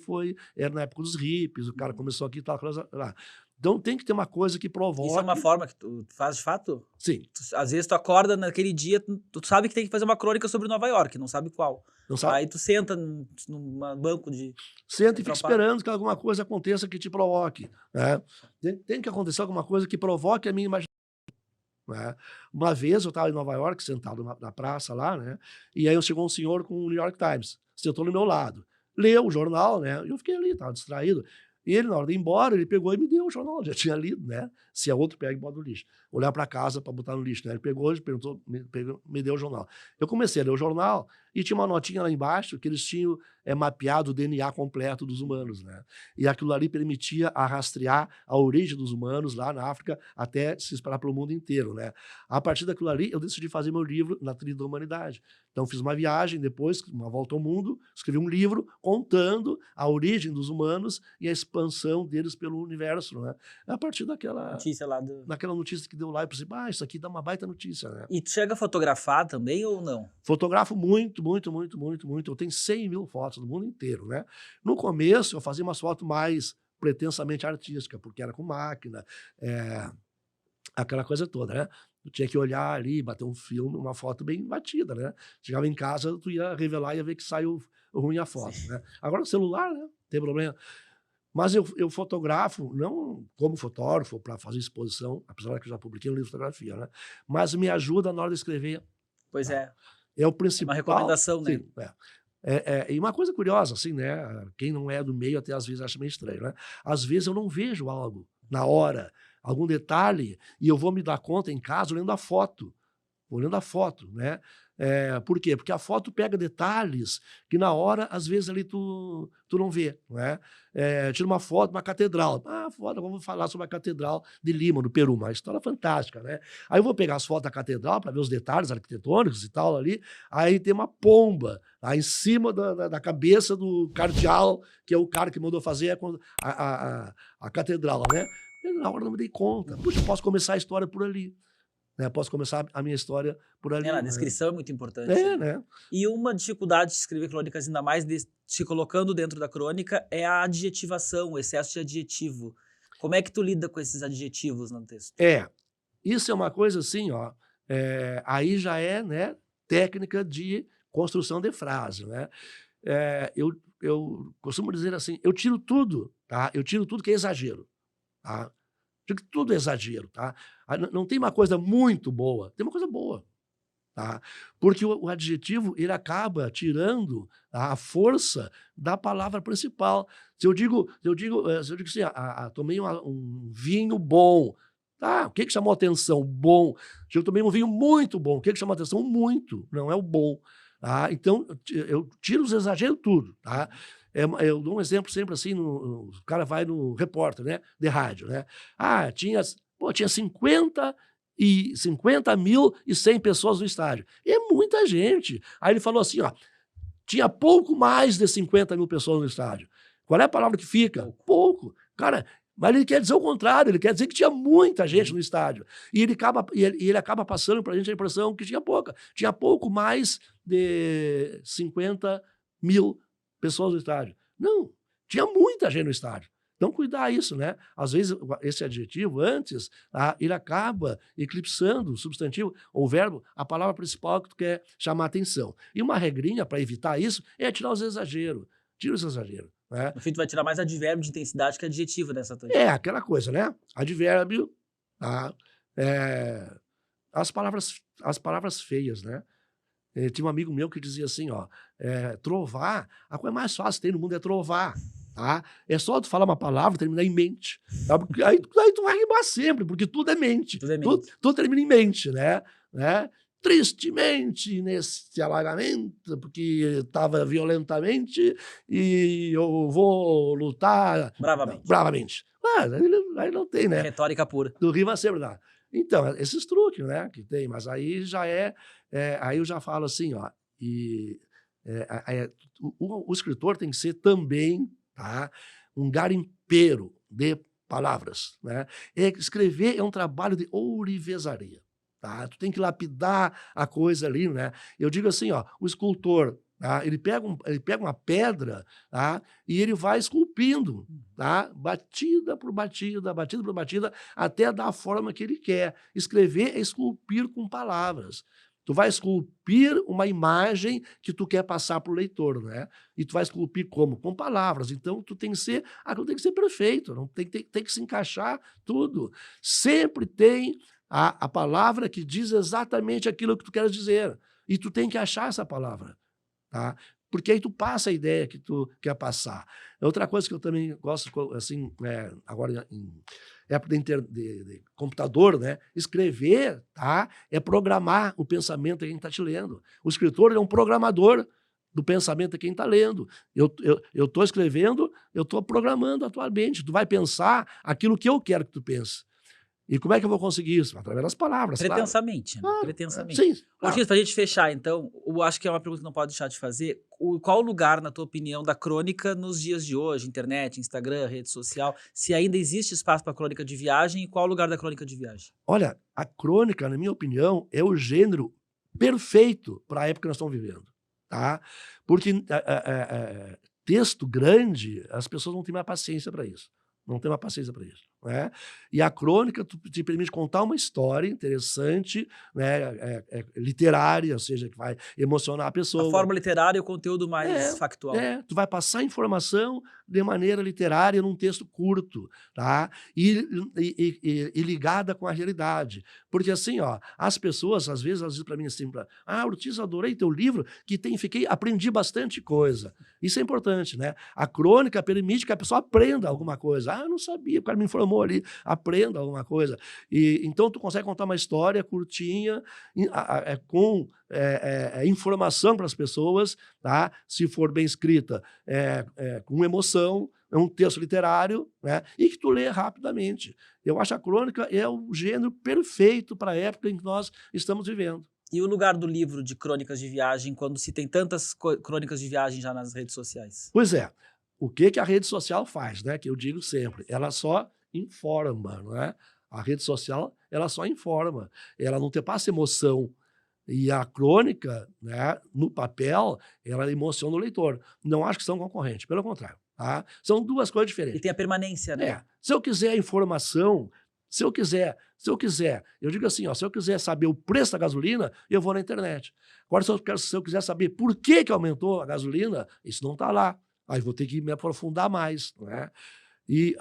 era na época dos hippies, o cara começou aqui e tal, coisa lá. Então tem que ter uma coisa que provoque... Isso é uma forma que tu faz de fato? Sim. Às vezes tu acorda naquele dia, tu sabe que tem que fazer uma crônica sobre Nova York, não sabe qual. Não sabe? Aí tu senta num banco de... Senta e fica esperando que alguma coisa aconteça que te provoque, né? Tem que acontecer alguma coisa que provoque a minha imaginação, né? Uma vez eu estava em Nova York, sentado na praça lá, né? E aí chegou um senhor com o New York Times, sentou no meu lado, leu o jornal, né? E eu fiquei ali, estava distraído. E ele, na hora de ir embora, ele pegou e me deu o jornal, já tinha lido, né? Se é outro, pega e bota no lixo. Olhar para casa para botar no lixo, né? Ele pegou e perguntou, me deu o jornal. Eu comecei a ler o jornal e tinha uma notinha lá embaixo que eles tinham mapeado o DNA completo dos humanos, né? E aquilo ali permitia rastrear a origem dos humanos lá na África até se espalhar pelo mundo inteiro, né? A partir daquilo ali, eu decidi fazer meu livro Na Trilha da Humanidade. Então, fiz uma viagem, depois, uma volta ao mundo, escrevi um livro contando a origem dos humanos e a expansão deles pelo universo, né? A partir daquela notícia lá naquela notícia que deu lá, eu pensei, isso aqui dá uma baita notícia, né? E tu chega a fotografar também ou não? Fotografo muito, muito, muito, muito, muito. Eu tenho 100 mil fotos do mundo inteiro, né? No começo, eu fazia umas fotos mais pretensamente artísticas, porque era com máquina, aquela coisa toda, né? Eu tinha que olhar ali, bater um filme, uma foto bem batida, né? Chegava em casa, tu ia revelar e ia ver que saiu ruim a foto, né? Agora o celular, né? Não tem problema. Mas eu fotografo, não como fotógrafo, para fazer exposição, apesar que eu já publiquei um livro de fotografia, né? Mas me ajuda na hora de escrever. Pois Tá? é. É o É uma principal. recomendação, né? Sim, e uma coisa curiosa, assim, né? Quem não é do meio até às vezes acha meio estranho, né? Às vezes eu não vejo algo na hora, algum detalhe, e eu vou me dar conta em casa olhando a foto. Olhando a foto, né? Por quê? Porque a foto pega detalhes que na hora, às vezes, ali tu não vê, né? Tira uma foto de uma catedral. Foda, vamos falar sobre a Catedral de Lima, no Peru, uma história fantástica, né? Aí eu vou pegar as fotos da catedral para ver os detalhes arquitetônicos e tal ali, aí tem uma pomba lá em cima da cabeça do cardeal, que é o cara que mandou fazer a catedral, né? Eu, na hora não me dei conta. Puxa, eu posso começar a história por ali. Né? Posso começar a minha história por ali. A Né? descrição é muito importante. Né? E uma dificuldade de escrever crônicas, ainda mais se colocando dentro da crônica, é a adjetivação, o excesso de adjetivo. Como é que tu lida com esses adjetivos no texto? Isso é uma coisa assim, ó. Aí já é, né, técnica de construção de frase, né? Eu costumo dizer assim, eu tiro tudo, tá? Eu tiro tudo que é exagero, tá? Tiro tudo é exagero, tá? Não tem uma coisa muito boa, tem uma coisa boa. Tá? Porque o adjetivo ele acaba tirando a força da palavra principal. Se eu digo assim, tomei um vinho bom, tá? O que chamou a atenção? Bom. Se eu tomei um vinho muito bom, o que chamou a atenção? Muito, não é o bom. Tá? Então, eu tiro os exageros tudo. Tá? Eu dou um exemplo sempre assim, o cara vai no repórter, né, de rádio, né? Tinha 50.100 pessoas no estádio. É muita gente. Aí ele falou assim, ó, tinha pouco mais de 50.000 pessoas no estádio. Qual é a palavra que fica? Pouco. Cara, mas ele quer dizer o contrário, ele quer dizer que tinha muita gente no estádio. E ele acaba passando para a gente a impressão que tinha pouca. Tinha pouco mais de 50.000 pessoas no estádio. Não, tinha muita gente no estádio. Então, cuidar isso, né? Às vezes, esse adjetivo, antes, ele acaba eclipsando o substantivo, ou o verbo, a palavra principal que tu quer chamar a atenção. E uma regrinha para evitar isso é tirar os exageros. Tira os exageros. Né? No fim, tu vai tirar mais advérbio de intensidade que adjetivo dessa tua. Aquela coisa, né? Advérbio, tá? As palavras feias, né? Tinha um amigo meu que dizia assim, ó, trovar, a coisa mais fácil que tem no mundo é trovar. Tá? É só tu falar uma palavra, terminar em mente. Tá? Aí tu vai rimar sempre, porque tudo é mente. Tudo termina em mente, né? Tristemente nesse alagamento, porque estava violentamente e eu vou lutar bravamente. Aí não tem, né? É retórica pura. Tu rima sempre lá. Então, esses truques, né, que tem, mas aí já aí eu já falo assim, ó, o escritor tem que ser também, tá, um garimpeiro de palavras, né? Escrever é um trabalho de ourivesaria, tá? Tu tem que lapidar a coisa ali, né? Eu digo assim, ó, o escultor, tá? Ele pega uma pedra, tá? E ele vai esculpindo, tá? Batida por batida, até dar a forma que ele quer. Escrever é esculpir com palavras. Tu vai esculpir uma imagem que tu quer passar para o leitor, né? E tu vai esculpir como? Com palavras. Então, aquilo tem que ser perfeito, não tem que se encaixar tudo. Sempre tem a palavra que diz exatamente aquilo que tu queres dizer. E tu tem que achar essa palavra, tá? Porque aí tu passa a ideia que tu quer passar. Outra coisa que eu também gosto, assim, agora em época de computador, né? Escrever, tá? É programar o pensamento de quem está te lendo. O escritor é um programador do pensamento de quem está lendo. Eu estou escrevendo, eu estou programando atualmente. Tu vai pensar aquilo que eu quero que tu pense. E como é que eu vou conseguir isso? Através das palavras, pretensamente, claro. Né? Pretensamente. Sim. Ortiz, para a gente fechar, então, eu acho que é uma pergunta que não pode deixar de fazer. Qual o lugar, na tua opinião, da crônica nos dias de hoje? Internet, Instagram, rede social? Se ainda existe espaço para crônica de viagem, e qual o lugar da crônica de viagem? Olha, a crônica, na minha opinião, é o gênero perfeito para a época que nós estamos vivendo. Tá? Porque texto grande, as pessoas não têm mais paciência para isso. Não tem uma paciência para isso. Né? E a crônica te permite contar uma história interessante, né? Literária, ou seja, que vai emocionar a pessoa. A forma literária e o conteúdo mais factual. Tu vai passar informação de maneira literária num texto curto, tá? E ligada com a realidade. Porque assim, ó, as pessoas às vezes dizem para mim assim, Ortiz, adorei teu livro, aprendi bastante coisa. Isso é importante, né? A crônica permite que a pessoa aprenda alguma coisa. Eu não sabia, o cara me informou ali, aprenda alguma coisa. E então tu consegue contar uma história curtinha, com informação para as pessoas, tá? Se for bem escrita, com emoção, é um texto literário, né? E que tu lê rapidamente. Eu acho que a crônica é o gênero perfeito para a época em que nós estamos vivendo. E o lugar do livro de crônicas de viagem quando se tem tantas crônicas de viagem já nas redes sociais? Pois é. O que a rede social faz, né? Que eu digo sempre, ela só informa, não é? A rede social, ela só informa. Ela não te passa emoção. E a crônica, né, no papel, ela emociona o leitor. Não acho que são concorrentes, pelo contrário. Tá? São duas coisas diferentes. E tem a permanência, né? Se eu quiser informação, eu digo assim, ó, se eu quiser saber o preço da gasolina, eu vou na internet. Agora, se eu quiser saber por que aumentou a gasolina, isso não está lá. Aí vou ter que me aprofundar mais. Né? E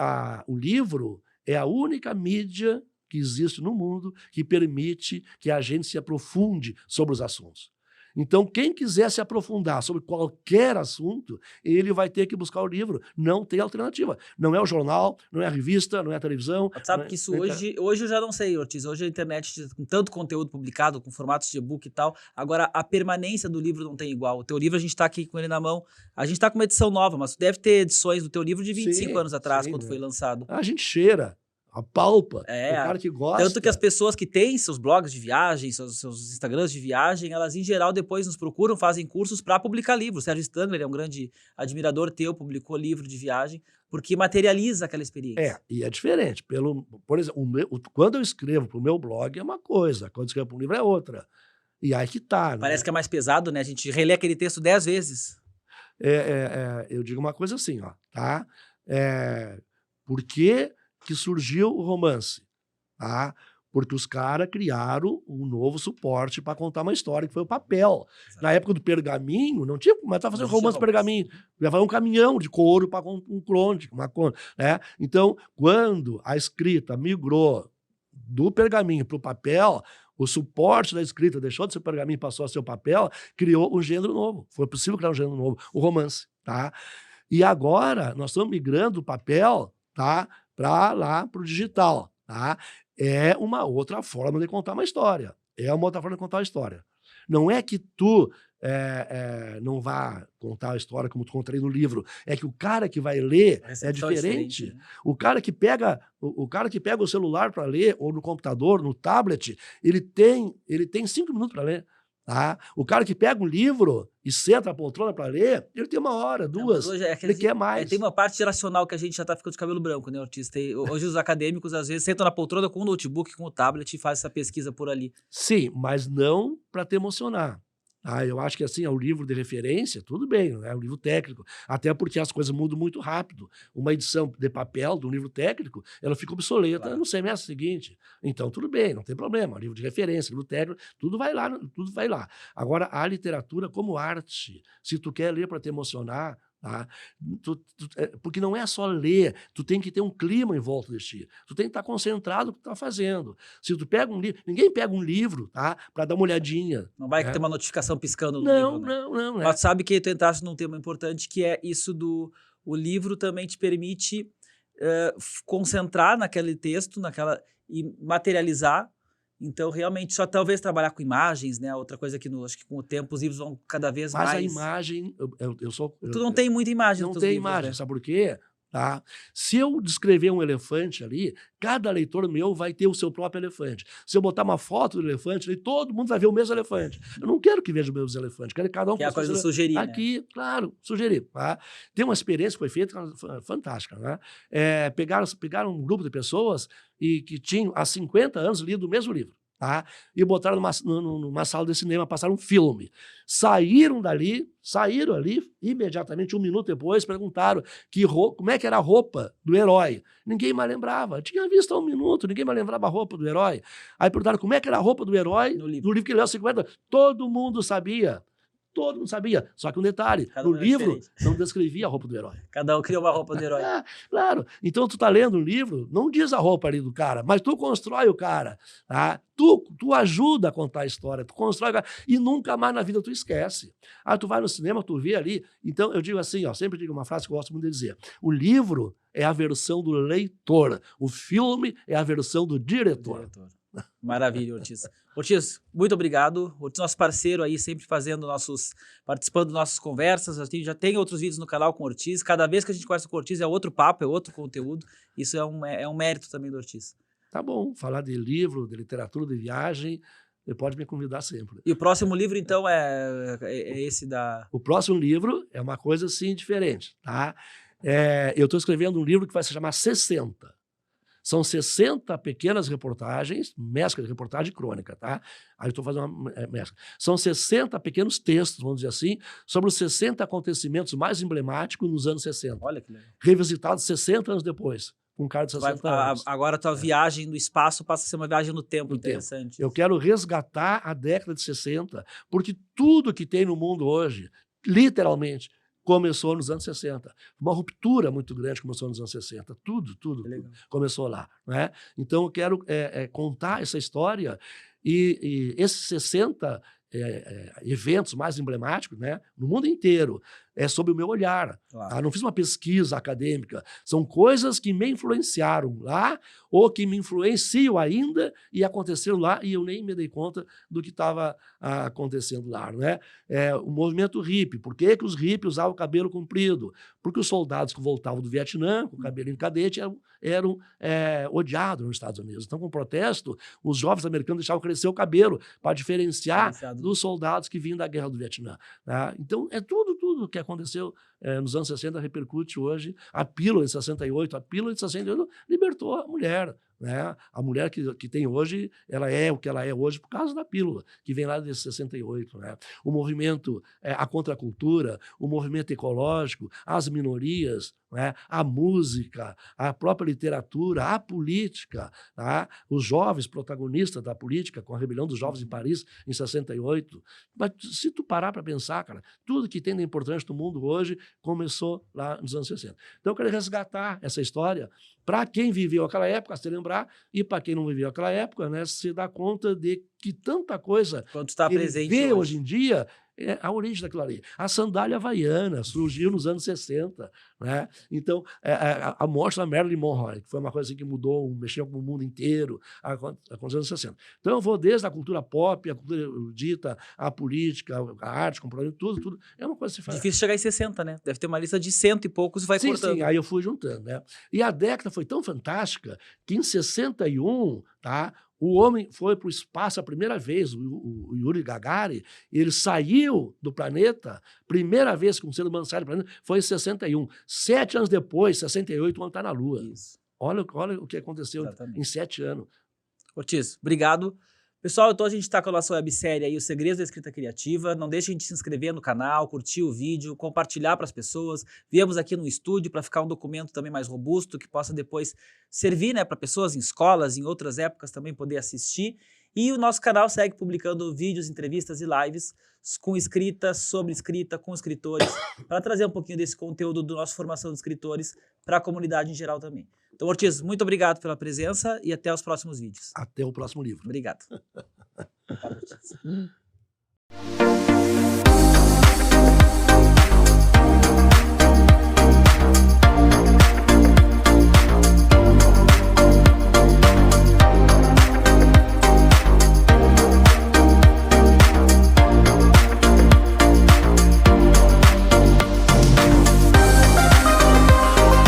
o livro é a única mídia que existe no mundo que permite que a gente se aprofunde sobre os assuntos. Então, quem quiser se aprofundar sobre qualquer assunto, ele vai ter que buscar o livro. Não tem alternativa. Não é o jornal, não é a revista, não é a televisão. Sabe que isso hoje eu já não sei, Ortiz. Hoje a internet com tanto conteúdo publicado, com formatos de e-book e tal. Agora, a permanência do livro não tem igual. O teu livro, a gente está aqui com ele na mão. A gente está com uma edição nova, mas deve ter edições do teu livro de 25 anos atrás, quando foi lançado. A gente cheira. Apalpa, o cara que gosta. Tanto que as pessoas que têm seus blogs de viagem, seus Instagrams de viagem, elas em geral depois nos procuram, fazem cursos para publicar livros. Sérgio Stangler é um grande admirador teu, publicou livro de viagem, porque materializa aquela experiência. E é diferente. Por exemplo, quando eu escrevo para o meu blog é uma coisa, quando eu escrevo para um livro é outra. E aí que tá. Parece que é mais pesado, né? A gente relê aquele texto 10 vezes. Eu digo uma coisa assim, ó, tá? Por que surgiu o romance? Tá? Porque os caras criaram um novo suporte para contar uma história, que foi o papel. Exato. Na época do pergaminho, não tinha como fazer romance pergaminho. Ia fazer um caminhão de couro para um crônica, né? Então, quando a escrita migrou do pergaminho para o papel, o suporte da escrita deixou de ser pergaminho e passou a ser o papel, criou um gênero novo. Foi possível criar um gênero novo, o romance. Tá? E agora, nós estamos migrando do papel, tá, para lá, para o digital. Tá? É uma outra forma de contar uma história. Não é que tu não vá contar a história como tu contaria no livro. É que o cara que vai ler é diferente. Né? O cara que pega o celular para ler, ou no computador, no tablet, ele tem 5 minutos para ler. Tá? O cara que pega um livro e senta na poltrona para ler, ele tem 1 hora, 2, ele quer mais. Tem uma parte geracional que a gente já tá ficando de cabelo branco, né, Ortiz? Hoje os acadêmicos, às vezes, sentam na poltrona com o notebook, com o tablet e fazem essa pesquisa por ali. Sim, mas não para te emocionar. Eu acho que assim, o livro de referência, tudo bem, é um livro técnico, até porque as coisas mudam muito rápido. Uma edição de papel de um livro técnico, ela fica obsoleta no semestre seguinte. Então, tudo bem, não tem problema. Livro de referência, livro técnico, tudo vai lá. Agora, a literatura como arte, se tu quer ler para te emocionar, tá? Porque não é só ler, tu tem que ter um clima em volta de ti. Tu tem que estar concentrado no que tu está fazendo. Se tu pega um livro, ninguém pega um livro, tá, para dar uma olhadinha. Não vai ter uma notificação piscando no livro, né? Não. Mas sabe que tu entraste num tema importante, que é isso o livro também te permite concentrar naquele texto, e materializar. Então, realmente, só talvez trabalhar com imagens, né? Outra coisa que acho que com o tempo os livros vão cada vez mais... Mas a imagem... Tu não tem muita imagem nos teus livros. Não tem imagem, né? Sabe por quê? Tá? Se eu descrever um elefante ali, cada leitor meu vai ter o seu próprio elefante. Se eu botar uma foto do elefante ali, todo mundo vai ver o mesmo elefante. Eu não quero que veja os meus elefantes, quero que cada um... Que é a coisa do sugerir, aqui, né? Claro, sugerir. Tá? Tem uma experiência que foi feita fantástica. Né? Pegaram um grupo de pessoas que tinham há 50 anos lido o mesmo livro. Tá? E botaram numa sala de cinema, passaram um filme. Saíram ali, imediatamente, 1 minuto depois, perguntaram como é que era a roupa do herói. Ninguém mais lembrava. Tinha visto há 1 minuto, ninguém mais lembrava a roupa do herói. Aí perguntaram como é que era a roupa do herói no livro que ele leu há 50 anos. Todo mundo sabia. Todo mundo sabia. Só que um detalhe, Cada no um é livro diferente. não descrevia a roupa do herói. Cada um cria uma roupa do herói. Claro. Então, tu tá lendo um livro, não diz a roupa ali do cara, mas tu constrói o cara. Tá? Tu ajuda a contar a história, tu constrói o cara, e nunca mais na vida tu esquece. Tu vai no cinema, tu vê ali. Então, eu digo assim, ó, sempre digo uma frase que eu gosto muito de dizer. O livro é a versão do leitor. O filme é a versão do diretor. Maravilha, Ortiz. Ortiz, muito obrigado. Ortiz, nosso parceiro aí, sempre participando das nossas conversas. Já tem outros vídeos no canal com o Ortiz. Cada vez que a gente conversa com o Ortiz é outro papo, é outro conteúdo. Isso é um mérito também do Ortiz. Tá bom, falar de livro, de literatura, de viagem, você pode me convidar sempre. E o próximo livro, então, é esse da... O próximo livro é uma coisa, assim, diferente, tá? Eu estou escrevendo um livro que vai se chamar 60. São 60 pequenas reportagens, mescla de reportagem e crônica, tá? Aí eu estou fazendo uma mescla. São 60 pequenos textos, vamos dizer assim, sobre os 60 acontecimentos mais emblemáticos nos anos 60. Olha que legal. Revisitados 60 anos depois, com um cara de 60 anos. Agora a tua viagem no espaço passa a ser uma viagem no tempo, interessante. Eu quero resgatar a década de 60, porque tudo que tem no mundo hoje, literalmente, começou nos anos 60. Uma ruptura muito grande começou nos anos 60. Tudo começou lá. Né? Então, eu quero contar essa história e esses 60 eventos mais emblemáticos, né, no mundo inteiro, é sob o meu olhar. Claro. Não fiz uma pesquisa acadêmica. São coisas que me influenciaram lá ou que me influenciam ainda e aconteceram lá e eu nem me dei conta do que estava acontecendo lá. Né? O movimento hippie. Por que os hippies usavam o cabelo comprido? Porque os soldados que voltavam do Vietnã com o cabelinho cadete eram odiados nos Estados Unidos. Então, com o protesto, os jovens americanos deixavam crescer o cabelo para diferenciar dos soldados que vinham da guerra do Vietnã. Tá? Então, tudo que aconteceu nos anos 60 repercute hoje. A pílula de 68, libertou a mulher. Né? A mulher que tem hoje, ela é o que ela é hoje por causa da pílula, que vem lá desde 68. Né? O movimento, a contracultura, o movimento ecológico, as minorias, né? A música, a própria literatura, a política, tá? Os jovens protagonistas da política, com a rebelião dos jovens em Paris, em 68. Mas se tu parar para pensar, cara, tudo que tem de importante no mundo hoje começou lá nos anos 60. Então, eu quero resgatar essa história para quem viveu aquela época, se lembrar, e para quem não viveu aquela época, né, se dar conta de que tanta coisa quando está presente vê hoje em dia é a origem daquilo ali. A sandália havaiana surgiu nos anos 60. Né? Então, a morte da Marilyn Monroe, que foi uma coisa assim que mudou, mexeu com o mundo inteiro, aconteceu nos anos 60. Então, eu vou desde a cultura pop, a cultura erudita, a política, a arte, comportamento, tudo. É uma coisa que se faz. Difícil chegar em 60, né? Deve ter uma lista de 100 e poucos e vai cortando. Sim, aí eu fui juntando. Né? E a década foi tão fantástica que em 61, tá? O homem foi para o espaço a primeira vez, o Yuri Gagarin, ele saiu do planeta, primeira vez que um ser humano sai do planeta, foi em 61. 7 anos depois, 68, o homem está na Lua. Isso. Olha o que aconteceu em 7 anos. Ortiz, obrigado. Pessoal, então a gente está com a nossa websérie aí, Os Segredos da Escrita Criativa. Não deixem de se inscrever no canal, curtir o vídeo, compartilhar para as pessoas. Viemos aqui no estúdio para ficar um documento também mais robusto, que possa depois servir, né, para pessoas em escolas, em outras épocas também poder assistir. E o nosso canal segue publicando vídeos, entrevistas e lives com escrita, sobre escrita, com escritores, para trazer um pouquinho desse conteúdo do nosso formação de escritores para a comunidade em geral também. Então, Ortiz, muito obrigado pela presença e até os próximos vídeos. Até o próximo livro. Obrigado.